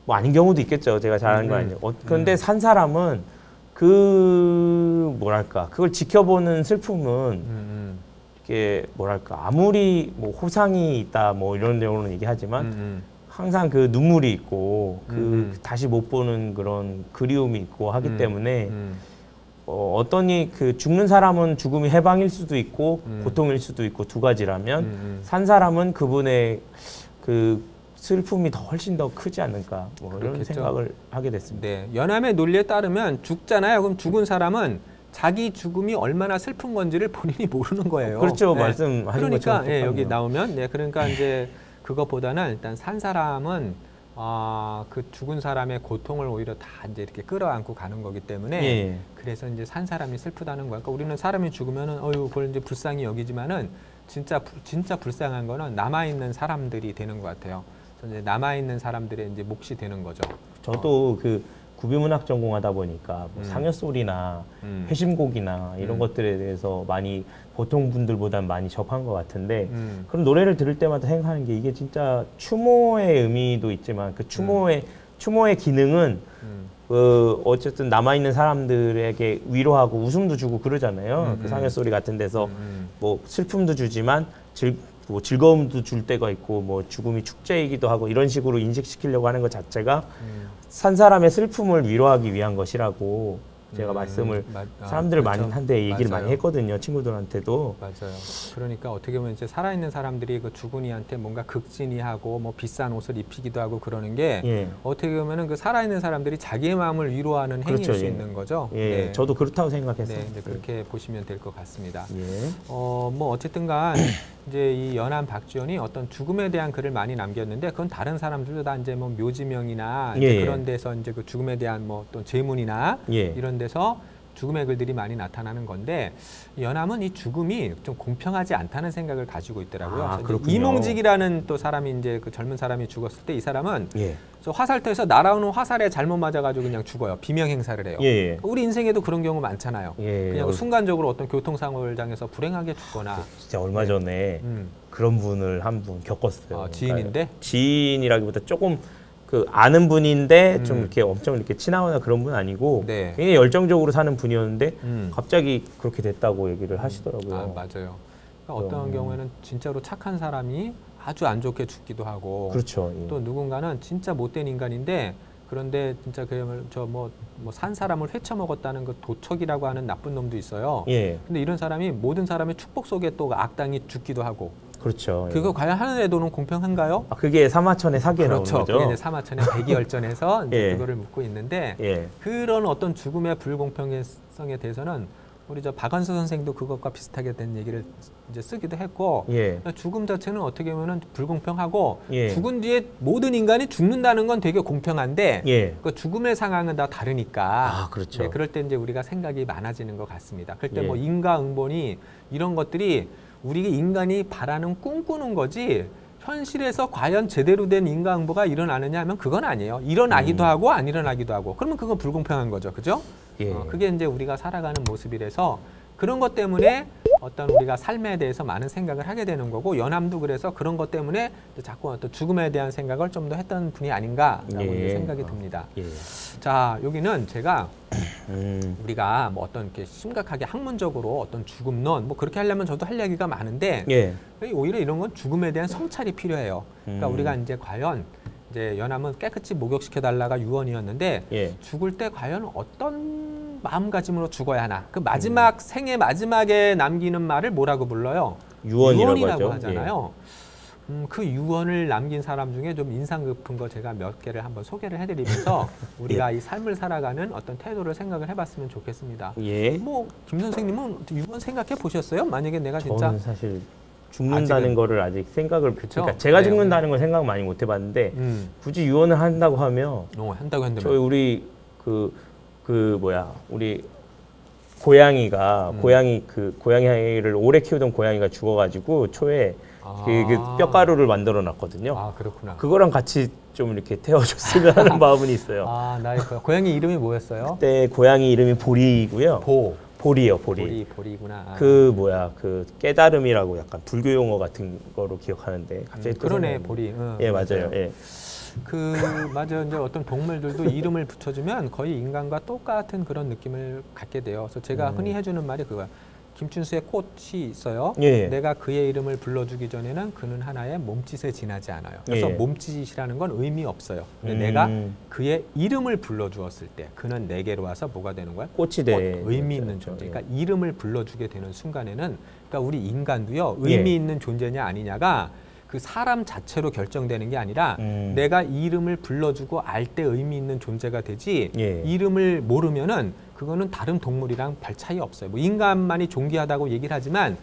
뭐 아닌 경우도 있겠죠. 제가 잘하는 거 아니에요. 그런데 산 사람은 뭐랄까 그걸 지켜보는 슬픔은 이게 뭐랄까 아무리 뭐 호상이 있다 뭐 이런 경우는 얘기하지만 항상 그 눈물이 있고 다시 못 보는 그런 그리움이 있고 하기 때문에 어떠니 죽는 사람은 죽음이 해방일 수도 있고 고통일 수도 있고 두 가지라면 산 사람은 그분의 슬픔이 훨씬 더 크지 않을까 뭐 이런 그렇겠죠. 생각을 하게 됐습니다. 네, 연암의 논리에 따르면 죽잖아요. 그럼 죽은 사람은 자기 죽음이 얼마나 슬픈 건지를 본인이 모르는 거예요. 그렇죠. 네. 말씀하신 그러니까 것처럼 여기 나오면 그러니까 이제 그것보다는 일단 산 사람은 그 죽은 사람의 고통을 오히려 다 이제 이렇게 끌어안고 가는 거기 때문에 예. 그래서 이제 산 사람이 슬프다는 거야. 그러니까 우리는 사람이 죽으면은 그걸 이제 불쌍히 여기지만은 진짜 불쌍한 거는 남아 있는 사람들이 되는 것 같아요. 그래서 이제 남아 있는 사람들의 이제 몫이 되는 거죠. 저도 구비문학 전공하다 보니까 뭐 상여소리나 회심곡이나 이런 것들에 대해서 많이 보통 분들보단 많이 접한 것 같은데 그런 노래를 들을 때마다 생각하는 게 이게 진짜 추모의 의미도 있지만 그 추모의 기능은 어쨌든 남아있는 사람들에게 위로하고 웃음도 주고 그러잖아요. 그 상여소리 같은 데서 뭐 슬픔도 주지만 뭐 즐거움도 줄 때가 있고 뭐 죽음이 축제이기도 하고 이런 식으로 인식시키려고 하는 것 자체가 산 사람의 슬픔을 위로하기 위한 것이라고 제가 말씀을 사람들 많이 한데 얘기를 맞아요. 많이 했거든요. 친구들한테도. 맞아요. 그러니까 어떻게 보면 이제 살아있는 사람들이 그 죽은이한테 뭔가 극진히하고 뭐 비싼 옷을 입히기도 하고 그러는 게 예. 어떻게 보면은 그 살아있는 사람들이 자기의 마음을 위로하는 행위일 그렇죠, 수 예. 있는 거죠. 예, 네. 저도 그렇다고 생각했어요. 네, 이제 그렇게 보시면 될 것 같습니다. 예. 뭐 어쨌든간 이제 이 연암 박지원이 어떤 죽음에 대한 글을 많이 남겼는데 그건 다른 사람들도 다 이제 뭐 묘지명이나 예, 이제 예. 그런 데서 이제 그 죽음에 대한 뭐 어떤 제문이나 예. 이런 데서 죽음의 글들이 많이 나타나는 건데 연암은 이 죽음이 좀 공평하지 않다는 생각을 가지고 있더라고요. 아, 그래서 이제 그렇군요. 이몽직이라는 또 사람이 이제 그 젊은 사람이 죽었을 때 이 사람은 예. 저 화살터에서 날아오는 화살에 잘못 맞아가지고 그냥 죽어요. 비명 행사를 해요. 예. 우리 인생에도 그런 경우 많잖아요. 예. 그냥 순간적으로 어떤 교통사고를 당해서 불행하게 죽거나. 진짜 얼마 전에 그런 분을 한 분 겪었어요. 지인인데? 그러니까 지인이라기보다 조금 그 아는 분인데 좀 이렇게 엄청 이렇게 친하거나 그런 분 아니고 네. 굉장히 열정적으로 사는 분이었는데 갑자기 그렇게 됐다고 얘기를 하시더라고요. 아, 맞아요. 그러니까 어떤 경우에는 진짜로 착한 사람이 아주 안 좋게 죽기도 하고 그렇죠. 예. 또 누군가는 진짜 못된 인간인데 그런데 진짜 그야말로 뭐 산 사람을 헤쳐먹었다는 그 도척이라고 하는 나쁜 놈도 있어요. 예. 근데 이런 사람이 모든 사람의 축복 속에 또 악당이 죽기도 하고 그렇죠. 그거 과연 하는 애도는 공평한가요? 아, 그게 사마천의 사기에 그렇죠. 나오는 거죠. 그게 이제 사마천의 백이열전에서 이제 예. 그거를 묻고 있는데 예. 그런 어떤 죽음의 불공평성에 대해서는 우리 저 박완서 선생도 그것과 비슷하게 된 얘기를 이제 쓰기도 했고 예. 죽음 자체는 어떻게 보면 불공평하고 예. 죽은 뒤에 모든 인간이 죽는다는 건 되게 공평한데 예. 그 죽음의 상황은 다 다르니까 아, 그렇죠. 네, 그럴 때 이제 우리가 생각이 많아지는 것 같습니다. 그럴 때 예. 뭐 인과응보니 이런 것들이 우리 인간이 바라는 꿈꾸는 거지 현실에서 과연 제대로 된 인과응보가 일어나느냐 하면 그건 아니에요. 일어나기도 하고 안 일어나기도 하고 그러면 그건 불공평한 거죠. 그죠? 예. 그게 이제 우리가 살아가는 모습이라서 그런 것 때문에 어떤 우리가 삶에 대해서 많은 생각을 하게 되는 거고 연암도 그래서 그런 것 때문에 자꾸 어떤 죽음에 대한 생각을 좀 더 했던 분이 아닌가라고 예. 이제 생각이 듭니다. 예. 자, 여기는 제가 우리가 뭐 어떤 이렇게 심각하게 학문적으로 어떤 죽음론 뭐 그렇게 하려면 저도 할 얘기가 많은데 예. 오히려 이런 건 죽음에 대한 성찰이 필요해요. 그러니까 우리가 이제 과연 이제 연암은 깨끗이 목욕시켜 달라가 유언이었는데 예. 죽을 때 과연 어떤 마음가짐으로 죽어야 하나? 그 마지막 생의 마지막에 남기는 말을 뭐라고 불러요? 유언이라고 하죠. 하잖아요. 그 유언을 남긴 사람 중에 좀 인상 깊은 거 제가 몇 개를 한번 소개를 해드리면서 우리가 이 삶을 살아가는 어떤 태도를 생각을 해봤으면 좋겠습니다. 예. 뭐 김 선생님은 유언 생각해 보셨어요? 만약에 내가 진짜 저는 사실 죽는다는 거를 아직 생각을 그쵸? 그러니까 제가 네, 죽는다는 걸 생각 많이 못 해봤는데 굳이 유언을 한다고 하면 한다고 했는데 저희 우리 우리 고양이가 고양이를 오래 키우던 고양이가 죽어가지고 초에 그 뼈가루를 만들어 놨거든요. 아, 그렇구나. 그거랑 같이 좀 이렇게 태워줬으면 하는 마음은 있어요. 아, 나의 고양이 이름이 뭐였어요? 그때 고양이 이름이 보리이고요. 보리요, 보리. 보리구나. 그 깨달음이라고 약간 불교 용어 같은 거로 기억하는데 갑자기 또 그러네, 생각나네. 보리. 예, 맞아요. 예. 맞아. 이제 어떤 동물들도 이름을 붙여주면 거의 인간과 똑같은 그런 느낌을 갖게 돼요. 그래서 제가 흔히 해주는 말이 그거야. 김춘수의 꽃이 있어요. 예. 내가 그의 이름을 불러주기 전에는 그는 하나의 몸짓에 지나지 않아요. 그래서 예. 몸짓이라는 건 의미 없어요. 근데 내가 그의 이름을 불러주었을 때 그는 내게로 와서 뭐가 되는 거야? 꽃이 돼. 의미 있는 존재. 그러니까 이름을 불러주게 되는 순간에는 그러니까 우리 인간도요. 의미 예. 있는 존재냐 아니냐가 그 사람 자체로 결정되는 게 아니라 내가 이름을 불러주고 알 때 의미 있는 존재가 되지 예. 이름을 모르면은 그거는 다른 동물이랑 별 차이 없어요. 뭐 인간만이 존귀하다고 얘기를 하지만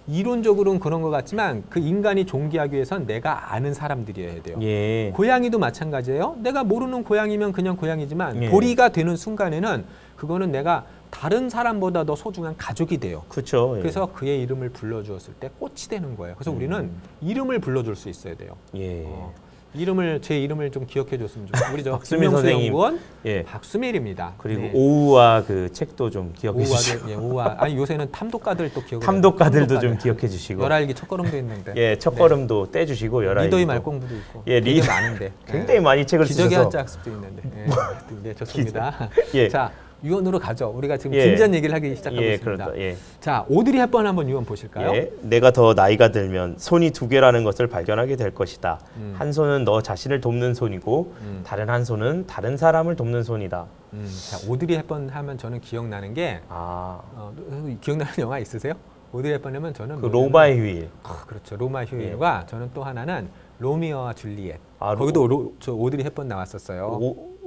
이론적으로는 그런 것 같지만 그 인간이 존귀하기 위해선 내가 아는 사람들이어야 돼요. 예. 고양이도 마찬가지예요. 내가 모르는 고양이면 그냥 고양이지만 예. 보리가 되는 순간에는 그거는 내가 다른 사람보다 더 소중한 가족이 돼요. 그렇죠. 예. 그래서 그의 이름을 불러주었을 때 꽃이 되는 거예요. 그래서 우리는 이름을 불러줄 수 있어야 돼요. 예. 제 이름을 좀 기억해 줬으면 좋겠어요. 우리 저 박수밀 김명수 선생님. 연구원 예. 박수밀입니다. 그리고 네. 오우와 그 책도 좀 기억해 주시고. 오우와. 아니 요새는 탐독가들 또 기억을 탐독가들도 좀 기억해 주시고. 열알기 첫걸음도 있는데. 예, 첫걸음도 떼 주시고 리더의 말공부도 있고. 예, 되게 많은데. 굉장히 많이 책을 기적의 쓰셔서. 한자 학습도 있는데. 네, 좋습니다. 예. 자, 유언으로 가죠. 우리가 지금 예. 진지한 얘기를 하기 시작하고 예, 있습니다. 그렇다. 예. 자, 오드리 헵번 한번 유언 보실까요? 예. 내가 더 나이가 들면 손이 두 개라는 것을 발견하게 될 것이다. 한 손은 너 자신을 돕는 손이고 다른 한 손은 다른 사람을 돕는 손이다. 자, 오드리 헵번 하면 저는 기억나는 게 기억나는 영화 있으세요? 오드리 헵번 하면 저는 그 로마의 휴일. 그렇죠. 로마 휴일과 저는 또 하나는 로미오와 줄리엣. 아, 거기도 저 오드리 헵번 나왔었어요.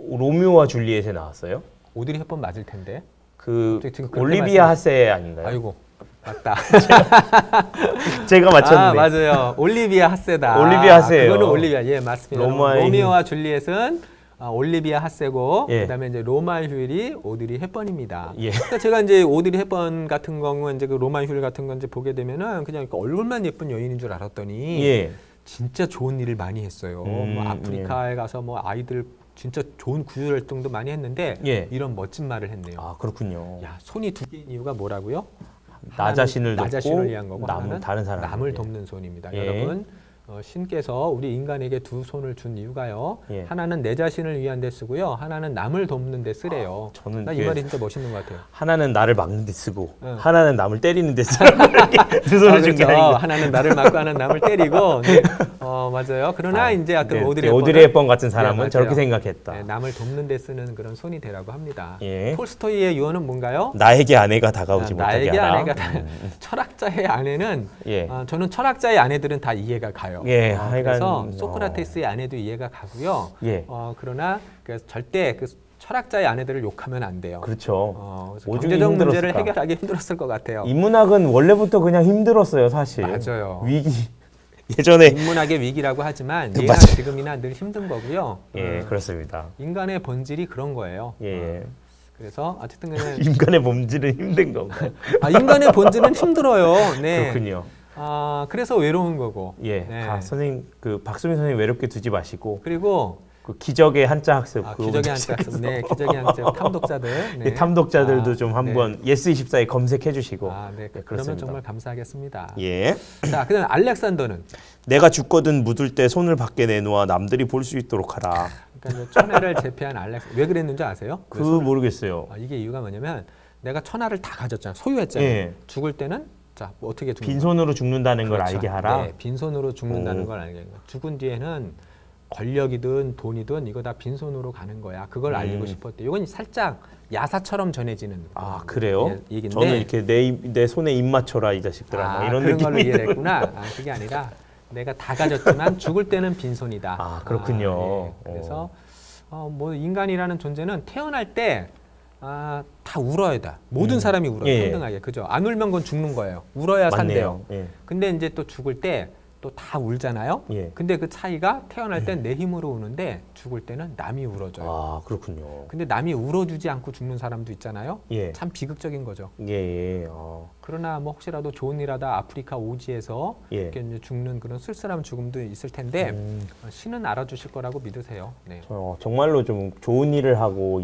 로미오와 줄리엣에 나왔어요? 오드리 헵번 맞을 텐데. 그 지금 그렇게 올리비아 하세 아닌가요? 아이고 맞다. 제가 맞췄네. 맞아요. 올리비아 하세다. 올리비아 하세예요. 그거는 올리비아. 예, 맞습니다. 로마의 로미오와 줄리엣은 올리비아 하세고 예. 그다음에 이제 로마 휴일이 오드리 헵번입니다. 예. 그러니까 제가 이제 오드리 헵번 같은 경우는 이제 그 로마 휴일 같은 건 이제 보게 되면은 그냥 얼굴만 예쁜 여인인 줄 알았더니 예. 진짜 좋은 일을 많이 했어요. 뭐 아프리카에 가서 뭐 아이들 진짜 좋은 구조 활동도 많이 했는데 예. 이런 멋진 말을 했네요. 아, 그렇군요. 야, 손이 두 개인 이유가 뭐라고요? 나 자신을 나 돕고 자신을 위한 거고 하나는 다른 사람 남을 돕는 손입니다. 예. 여러분 신께서 우리 인간에게 두 손을 준 이유가요. 예. 하나는 내 자신을 위한 데 쓰고요. 하나는 남을 돕는 데 쓰래요. 저는 나 이 말이 진짜 멋있는 것 같아요. 하나는 나를 막는 데 쓰고 응. 하나는 남을 때리는 데 쓰고 두 손을 준 게 그렇죠. 아닌가. 하나는 나를 막고 하나는 남을 때리고. 네. 맞아요. 그러나 이제 아까 오드리 헵번 같은 사람은 네, 저렇게 생각했다. 네, 남을 돕는 데 쓰는 그런 손이 되라고 합니다. 예. 톨스토이의 유언은 뭔가요? 나에게 아내가 다가오지 못하게 나에게 하라. 아내가 철학자의 아내는 예. 저는 철학자의 아내들은 다 이해가 가요. 예, 그래서 하여간, 소크라테스의 아내도 이해가 가고요. 예. 그러나 절대 그 철학자의 아내들을 욕하면 안 돼요. 그렇죠. 그래서 오죽 경제적 문제를 힘들었을까. 해결하기 힘들었을 것 같아요. 인문학은 원래부터 그냥 힘들었어요, 사실. 맞아요. 위기. 예전에 인문학의 위기라고 하지만 예나 맞아요. 지금이나 늘 힘든 거고요. 예, 그렇습니다. 인간의 본질이 그런 거예요. 예. 그래서 어쨌든 간에 인간의 몸질은 힘든 건가요? 인간의 본질은 힘들어요. 네. 그렇군요. 그래서 외로운 거고. 예. 네. 선생님 그 박수민 선생님 외롭게 두지 마시고 그리고 그 기적의 한자 학습 기적의 한자 학습. 네, 기적의 한자 탐독자들. 네. 이 탐독자들도 좀 한번 네. 예스24에 검색해 주시고. 네. 그러면 그렇습니다. 정말 감사하겠습니다. 예. 자, 그다음 알렉산더는 내가 죽거든 묻을 때 손을 밖에 내놓아 남들이 볼 수 있도록 하라. 그러니까 이제 천하를 제패한 왜 그랬는지 아세요? 그 모르겠어요. 이게 이유가 뭐냐면 내가 천하를 다 가졌잖아요. 소유했잖아요. 예. 죽을 때는 자, 뭐 어떻게 죽는 빈손으로 죽는다는 걸 그렇죠. 알게 하라. 네, 빈손으로 죽는다는 걸 알게 하는 거야. 죽은 뒤에는 권력이든 돈이든 이거 다 빈손으로 가는 거야. 그걸 알리고 싶었대. 이건 살짝 야사처럼 전해지는 그래요? 얘기인데 저는 이렇게 내 손에 입 맞춰라 이 자식들아 뭐 이런 그런 걸로 느낌이 이해를 했구나. 그게 아니라 내가 다 가졌지만 죽을 때는 빈손이다. 그렇군요. 예. 그래서 뭐 인간이라는 존재는 태어날 때 다 울어야 돼. 모든 사람이 울어요. 예. 평등하게. 그죠? 안 울면 그건 죽는 거예요. 울어야 산대요. 맞네요. 예. 근데 이제 또 죽을 때 또 다 울잖아요. 예. 근데 그 차이가 태어날 땐 내 힘으로 우는데 죽을 때는 남이 울어줘요. 그렇군요. 근데 남이 울어주지 않고 죽는 사람도 있잖아요. 예. 참 비극적인 거죠. 예. 그러나 뭐 혹시라도 좋은 일하다 아프리카 오지에서 예. 이렇게 이제 죽는 그런 쓸쓸한 죽음도 있을 텐데 신은 알아주실 거라고 믿으세요. 네. 정말로 좀 좋은 일을 하고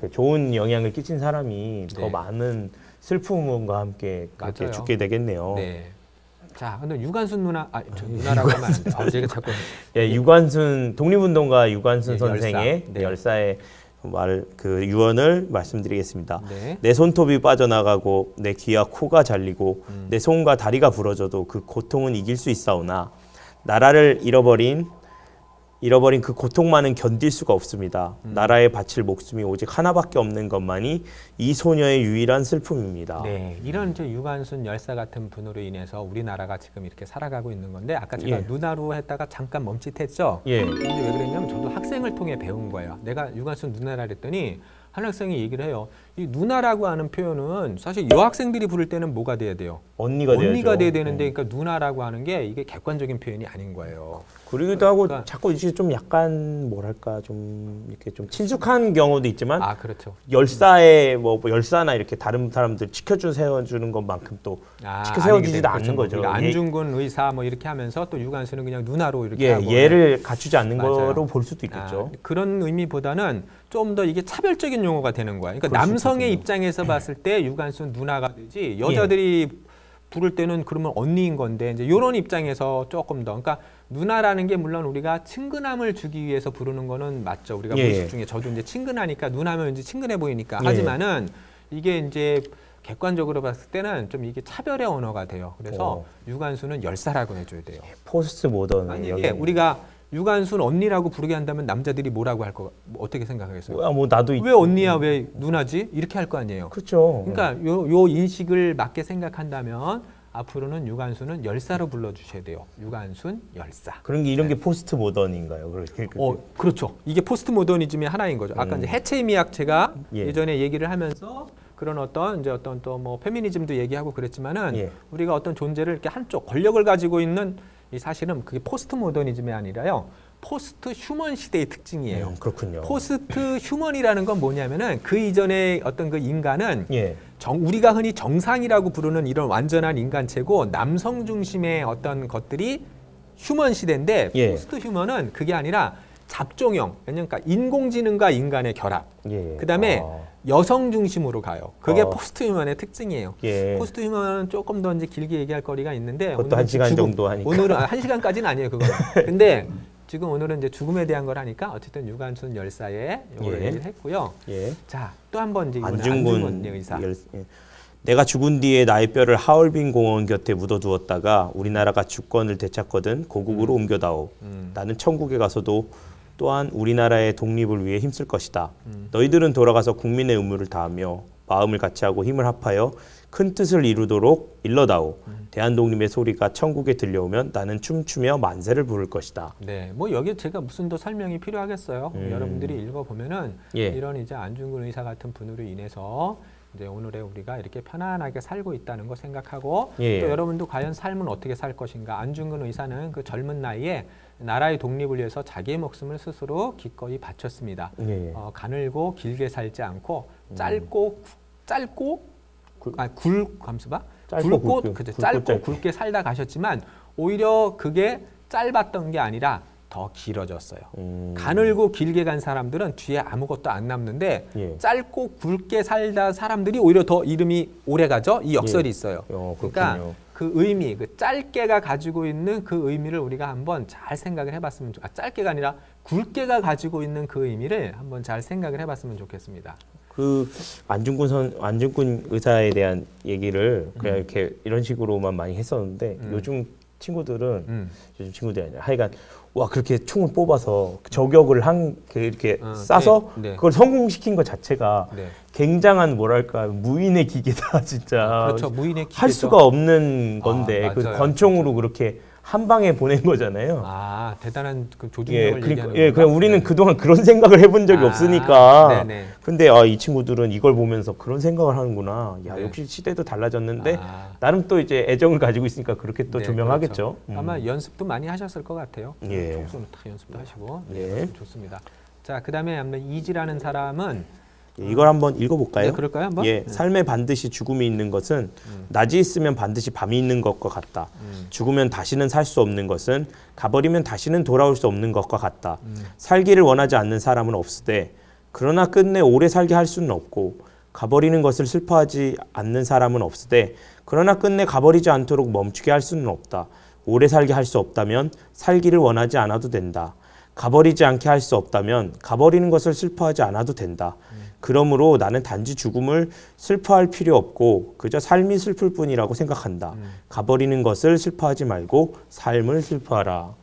좋은 영향을 끼친 사람이 더 네. 많은 슬픔과 함께 그렇게 맞아요. 죽게 되겠네요. 네. 자, 근데 유관순 누나, 저 누나라고 하면 안 돼. 제가 자꾸 예, 유관순 독립운동가 유관순 예, 선생의 네. 열사의 그 유언을 말씀드리겠습니다. 네. 내 손톱이 빠져나가고 내 귀와 코가 잘리고 내 손과 다리가 부러져도 그 고통은 이길 수 있사오나 나라를 잃어버린 그 고통만은 견딜 수가 없습니다. 나라에 바칠 목숨이 오직 하나밖에 없는 것만이 이 소녀의 유일한 슬픔입니다. 네, 이런 저 유관순 열사 같은 분으로 인해서 우리나라가 지금 이렇게 살아가고 있는 건데 아까 제가 예. 누나로 했다가 잠깐 멈칫했죠. 예. 근데 왜 그랬냐면 저도 학생을 통해 배운 거예요. 내가 유관순 누나라 그랬더니 한 학생이 얘기를 해요. 이 누나라고 하는 표현은 사실 여학생들이 부를 때는 뭐가 돼야 돼요? 언니가 돼야 되는데 그러니까 누나라고 하는 게 이게 객관적인 표현이 아닌 거예요. 그러기도 하고 그러니까 자꾸 이제 좀 약간 뭐랄까 좀 이렇게 좀 친숙한 경우도 있지만 그렇죠. 열사에 뭐 열사나 이렇게 다른 사람들 세워주는 것만큼 또 지켜 세워주지도 않는 거죠. 그러니까 안중근 의사 뭐 이렇게 하면서 또 유관순은 그냥 누나로 이렇게 예, 하고 예를 갖추지 않는 맞아요. 거로 볼 수도 있겠죠. 그런 의미보다는 좀 더 이게 차별적인 용어가 되는 거야. 그러니까 그럴 수 남성의 있겠군요. 입장에서 봤을 때 유관순 누나가 되지 여자들이 부를 때는 그러면 언니인 건데 이제 이런 입장에서 조금 더 그러니까 누나라는 게 물론 우리가 친근함을 주기 위해서 부르는 거는 맞죠. 우리가 예. 무의식 중에 저도 이제 친근하니까 누나면 이제 친근해 보이니까 예. 하지만은 이게 이제 객관적으로 봤을 때는 좀 이게 차별의 언어가 돼요. 그래서 유관수는 열사라고 해줘야 돼요. 포스트 모던의 만약에 우리가 유관순 언니라고 부르게 한다면 남자들이 뭐라고 할 거 어떻게 생각하겠어요? 뭐 나도 왜 언니야 왜 누나지? 이렇게 할 거 아니에요. 그렇죠. 그러니까 요 인식을 맞게 생각한다면 앞으로는 유관순은 열사로 불러주셔야 돼요. 유관순 열사. 그런 게 이런 게 포스트 모던인가요? 그렇게 그렇죠. 이게 포스트 모더니즘의 하나인 거죠. 아까 이제 해체 미학체가 예. 예전에 얘기를 하면서 그런 어떤 또 뭐 페미니즘도 얘기하고 그랬지만은 예. 우리가 어떤 존재를 이렇게 한쪽 권력을 가지고 있는 이 사실은 그게 포스트 모더니즘이 아니라요. 포스트 휴먼 시대의 특징이에요. 그렇군요. 포스트 휴먼이라는 건 뭐냐면은 그 이전에 어떤 그 인간은 예. 우리가 흔히 정상이라고 부르는 이런 완전한 인간체고 남성 중심의 어떤 것들이 휴먼 시대인데 예. 포스트 휴먼은 그게 아니라 잡종형, 그러니까 인공지능과 인간의 결합. 예. 그다음에 여성 중심으로 가요. 그게 어. 포스트 휴먼의 특징이에요. 예. 포스트 휴먼은 조금 더 이제 길게 얘기할 거리가 있는데 그것도 1시간 정도 하니까. 오늘은 1시간까지는 아니에요, 그거는. 근데 지금 오늘은 이제 죽음에 대한 걸 하니까 어쨌든 유관순 열사의 요걸 예. 얘기를 했고요. 예. 자, 또 한 번 이제 안중근 의사. 예. 내가 죽은 뒤에 나의 뼈를 하얼빈 공원 곁에 묻어두었다가 우리나라가 주권을 되찾거든 고국으로 옮겨다오. 나는 천국에 가서도 또한 우리나라의 독립을 위해 힘쓸 것이다. 너희들은 돌아가서 국민의 의무를 다하며 마음을 같이하고 힘을 합하여 큰 뜻을 이루도록 일러다오. 대한독립의 소리가 천국에 들려오면 나는 춤추며 만세를 부를 것이다. 네, 뭐 여기 제가 무슨 더 설명이 필요하겠어요. 여러분들이 읽어보면은 예. 이런 이제 안중근 의사 같은 분으로 인해서 이제 오늘의 우리가 이렇게 편안하게 살고 있다는 거 생각하고 예. 또 여러분도 과연 삶은 어떻게 살 것인가. 안중근 의사는 그 젊은 나이에 나라의 독립을 위해서 자기의 목숨을 스스로 기꺼이 바쳤습니다. 예. 가늘고 길게 살지 않고 짧고 짧고 굵게 살다 가셨지만 오히려 그게 짧았던 게 아니라 더 길어졌어요. 가늘고 길게 간 사람들은 뒤에 아무것도 안 남는데 예. 짧고 굵게 살다 사람들이 오히려 더 이름이 오래 가죠. 이 역설이 예. 있어요. 그렇군요. 그러니까 그 의미, 그 짧게가 가지고 있는 그 의미를 우리가 한번 잘 생각을 해봤으면 짧게가 아니라 굵게가 가지고 있는 그 의미를 한번 잘 생각을 해봤으면 좋겠습니다. 그 안중근 의사에 대한 얘기를 그냥 이렇게 이런 식으로만 많이 했었는데 요즘 친구들이 아니라 하여간 와 그렇게 총을 뽑아서 저격을 이렇게 쏴서 네. 그걸 성공시킨 것 자체가 네. 굉장한 뭐랄까 무인의 기계다 진짜. 그렇죠. 무인의 기계죠. 할 수가 없는 건데 그 맞아요. 권총으로 그렇게 한 방에 보낸 거잖아요. 대단한 그 조직력을 얘기하는 그냥 건가? 우리는 네. 그동안 그런 생각을 해본 적이 없으니까. 네네. 근데 이 친구들은 이걸 보면서 그런 생각을 하는구나. 야, 네. 역시 시대도 달라졌는데 나름 또 이제 애정을 가지고 있으니까 그렇게 또 네, 조명하겠죠. 그렇죠. 아마 연습도 많이 하셨을 것 같아요. 예. 총수는 다 연습도 하시고. 예. 좋습니다. 자, 그다음에 이지라는 사람은 이걸 한번 읽어볼까요? 네, 그럴까요? 한번? 예, 삶에 반드시 죽음이 있는 것은 낮이 있으면 반드시 밤이 있는 것과 같다. 죽으면 다시는 살 수 없는 것은 가버리면 다시는 돌아올 수 없는 것과 같다. 살기를 원하지 않는 사람은 없으되 그러나 끝내 오래 살게 할 수는 없고 가버리는 것을 슬퍼하지 않는 사람은 없으되 그러나 끝내 가버리지 않도록 멈추게 할 수는 없다. 오래 살게 할 수 없다면 살기를 원하지 않아도 된다. 가버리지 않게 할 수 없다면 가버리는 것을 슬퍼하지 않아도 된다. 그러므로 나는 단지 죽음을 슬퍼할 필요 없고 그저 삶이 슬플 뿐이라고 생각한다. 가버리는 것을 슬퍼하지 말고 삶을 슬퍼하라.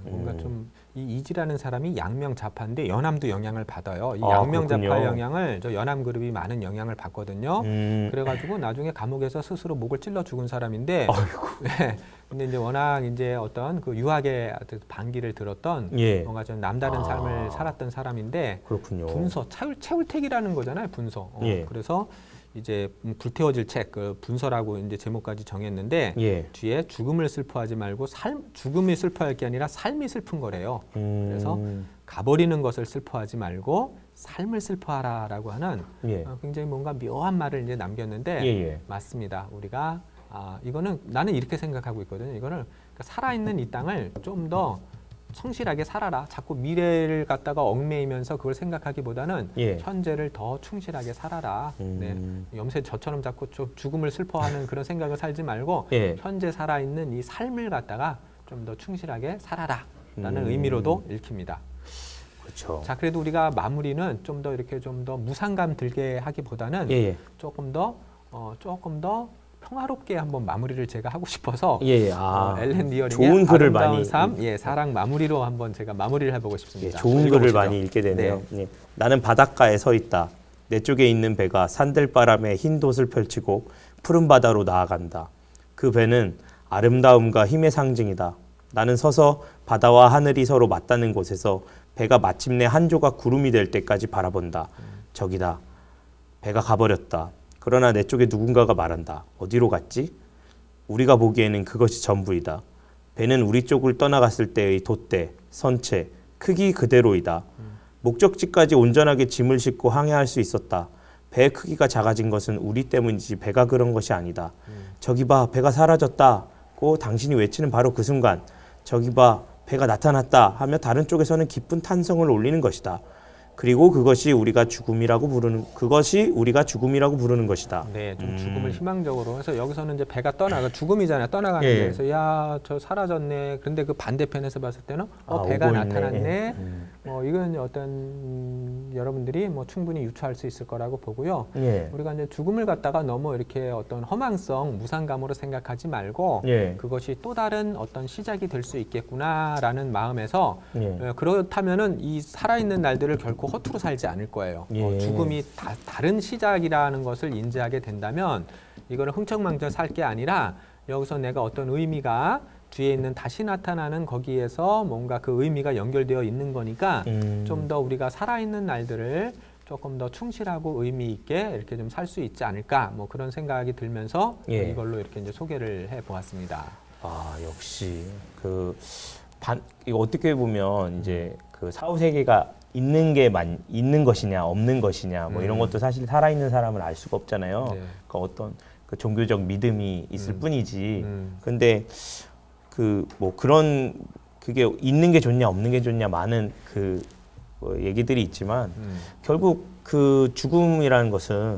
뭔가 좀 이 이지라는 사람이 양명자파인데 연암도 영향을 받아요. 이 그렇군요. 양명자파 영향을 저 연암그룹이 많은 영향을 받거든요. 그래가지고 나중에 감옥에서 스스로 목을 찔러 죽은 사람인데, 네. 근데 이제 워낙 이제 어떤 그 유학의 반기를 들었던 예. 뭔가 좀 남다른 삶을 살았던 사람인데, 그렇군요. 분서 채울택이라는 거잖아요. 분서. 예. 그래서 이제 불태워질 책, 그 분서라고 이제 제목까지 정했는데 예. 뒤에 죽음을 슬퍼하지 말고 죽음이 슬퍼할 게 아니라 삶이 슬픈 거래요. 그래서 가버리는 것을 슬퍼하지 말고 삶을 슬퍼하라라고 하는 예. 굉장히 뭔가 묘한 말을 이제 남겼는데 예. 맞습니다. 우리가 이거는 나는 이렇게 생각하고 있거든요. 이거는 그러니까 살아있는 이 땅을 좀 더 성실하게 살아라. 자꾸 미래를 갖다가 얽매이면서 그걸 생각하기보다는 예. 현재를 더 충실하게 살아라. 네. 염세 저처럼 자꾸 좀 죽음을 슬퍼하는 그런 생각을 살지 말고 예. 현재 살아있는 이 삶을 갖다가 좀 더 충실하게 살아라. 라는 의미로도 읽힙니다. 그렇죠. 자, 그래도 우리가 마무리는 좀 더 이렇게 좀 더 무상감 들게 하기보다는 예. 조금 더 평화롭게 한번 마무리를 제가 하고 싶어서 예. 엘렌 리어링의 좋은 글을 아름다운 많이 삶, 사랑 마무리로 한번 제가 마무리를 해보고 싶습니다. 예, 좋은 글을 읽어보시죠. 많이 읽게 되네요. 예. 나는 바닷가에 서 있다. 내 쪽에 있는 배가 산들바람에 흰 돛을 펼치고 푸른 바다로 나아간다. 그 배는 아름다움과 힘의 상징이다. 나는 서서 바다와 하늘이 서로 맞닿는 곳에서 배가 마침내 한 조각 구름이 될 때까지 바라본다. 저기다. 배가 가버렸다. 그러나 내 쪽에 누군가가 말한다. 어디로 갔지? 우리가 보기에는 그것이 전부이다. 배는 우리 쪽을 떠나갔을 때의 돛대, 선체, 크기 그대로이다. 목적지까지 온전하게 짐을 싣고 항해할 수 있었다. 배의 크기가 작아진 것은 우리 때문이지 배가 그런 것이 아니다. 저기 봐, 배가 사라졌다고 당신이 외치는 바로 그 순간 저기 봐, 배가 나타났다 하며 다른 쪽에서는 기쁜 탄성을 올리는 것이다. 그리고 그것이 우리가 죽음이라고 부르는 것이다. 네, 좀 죽음을 희망적으로 해서 여기서는 이제 배가 떠나가 죽음이잖아요. 떠나가는 예. 데에서 야, 저 사라졌네. 그런데 그 반대편에서 봤을 때는 배가 오고 있네. 나타났네. 이건 어떤 여러분들이 충분히 유추할 수 있을 거라고 보고요. 예. 우리가 이제 죽음을 갖다가 너무 이렇게 어떤 허망성, 무상감으로 생각하지 말고 예. 그것이 또 다른 어떤 시작이 될 수 있겠구나라는 마음에서 예. 그렇다면은 이 살아있는 날들을 결코 허투루 살지 않을 거예요. 예. 죽음이 다른 시작이라는 것을 인지하게 된다면 이거는 흥청망청 살 게 아니라 여기서 내가 어떤 의미가 뒤에 있는 다시 나타나는 거기에서 뭔가 그 의미가 연결되어 있는 거니까 좀 더 우리가 살아있는 날들을 조금 더 충실하고 의미 있게 이렇게 좀 살 수 있지 않을까 그런 생각이 들면서 예. 이걸로 이렇게 이제 소개를 해 보았습니다. 역시 이거 어떻게 보면 이제 그 사후 세계가 있는 것이냐 없는 것이냐 이런 것도 사실 살아있는 사람은 알 수가 없잖아요. 네. 그러니까 어떤 그 종교적 믿음이 있을 뿐이지. 근데 그런 그게 있는 게 좋냐 없는 게 좋냐 많은 얘기들이 있지만 결국 그 죽음이라는 것은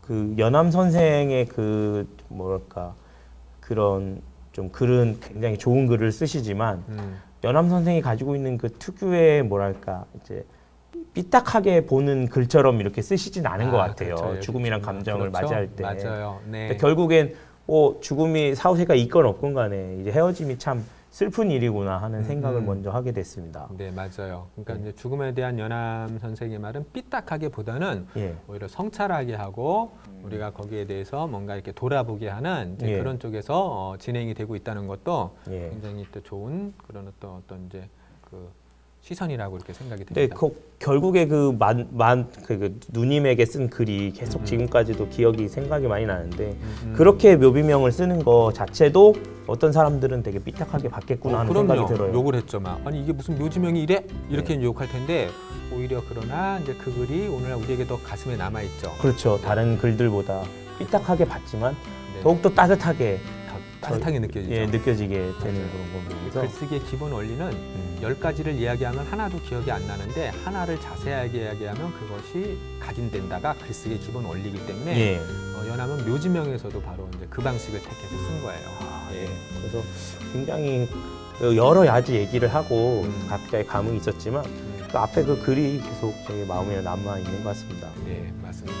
그 연암 선생의 그런 좀 글은 굉장히 좋은 글을 쓰시지만 연암 선생이 가지고 있는 그 특유의 이제 삐딱하게 보는 글처럼 이렇게 쓰시진 않은 것 같아요. 그렇죠. 죽음이란 감정을 그렇죠. 맞이할 때. 맞아요. 네. 결국엔 죽음이 사후세가 있건 없건 간에 이제 헤어짐이 참 슬픈 일이구나 하는 생각을 먼저 하게 됐습니다. 네, 맞아요. 그러니까 이제 죽음에 대한 연암 선생의 말은 삐딱하게보다는 예. 오히려 성찰하게 하고 우리가 거기에 대해서 뭔가 이렇게 돌아보게 하는 이제 예. 그런 쪽에서 진행이 되고 있다는 것도 예. 굉장히 또 좋은 그런 어떤 이제 그 시선이라고 이렇게 생각이 네, 듭니다. 결국에 그 누님에게 쓴 글이 계속 지금까지도 생각이 많이 나는데 그렇게 묘비명을 쓰는 거 자체도 어떤 사람들은 되게 삐딱하게 받겠구나 하는 생각이 들어요. 욕을 했죠, 막. 아니 이게 무슨 묘지명이 이래? 이렇게 욕할 텐데 오히려 그러나 이제 그 글이 오늘날 우리에게 더 가슴에 남아 있죠. 그렇죠. 다른 글들보다 삐딱하게 받지만 네. 더욱더 따뜻하게 느껴지죠. 느껴지게 되는 그런 거면서 글쓰기의 기본 원리는 10가지를 이야기하면 하나도 기억이 안 나는데 하나를 자세하게 이야기하면 그것이 각인된다가 글쓰기의 기본 원리이기 때문에 예. 연암은 묘지명에서도 바로 이제 그 방식을 택해서 쓴 거예요. 예. 그래서 굉장히 여러 가지 얘기를 하고 각자의 감흥이 있었지만 그 앞에 그 글이 계속 제 마음에 남아 있는 것 같습니다. 네, 맞습니다.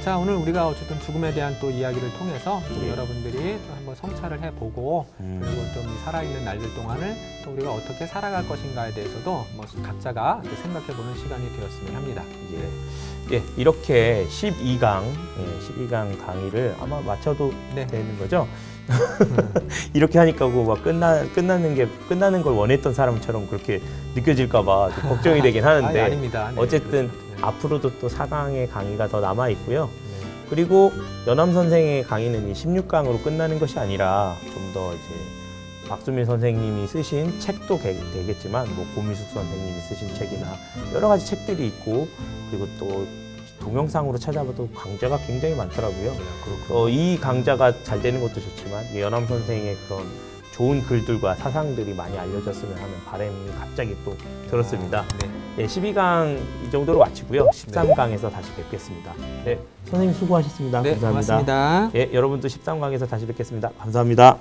자, 오늘 우리가 어쨌든 죽음에 대한 또 이야기를 통해서 또 예. 여러분들이 또 한번 성찰을 해보고 그리고 좀 이 살아있는 날들 동안을 또 우리가 어떻게 살아갈 것인가에 대해서도 각자가 이렇게 생각해보는 시간이 되었으면 합니다. 예, 이렇게 12강, 12강 강의를 아마 마쳐도 네. 되는 거죠? 이렇게 하니까 막 끝나는 걸 원했던 사람처럼 그렇게 느껴질까봐 걱정이 되긴 하는데 아닙니다. 네, 어쨌든 그렇습니다. 앞으로도 또 4강의 강의가 더 남아 있고요. 그리고 연암 선생의 강의는 이 16강으로 끝나는 것이 아니라 좀 더 이제 박수민 선생님이 쓰신 책도 되겠지만 고미숙 선생님이 쓰신 책이나 여러 가지 책들이 있고 그리고 또 동영상으로 찾아봐도 강좌가 굉장히 많더라고요. 이 강좌가 잘 되는 것도 좋지만 연암 선생의 그런 좋은 글들과 사상들이 많이 알려졌으면 하는 바람이 갑자기 또 들었습니다. 네. 네, 12강 이 정도로 마치고요. 13강에서 다시 뵙겠습니다. 네, 선생님 수고하셨습니다. 네, 감사합니다. 고맙습니다. 예, 여러분도 13강에서 다시 뵙겠습니다. 감사합니다.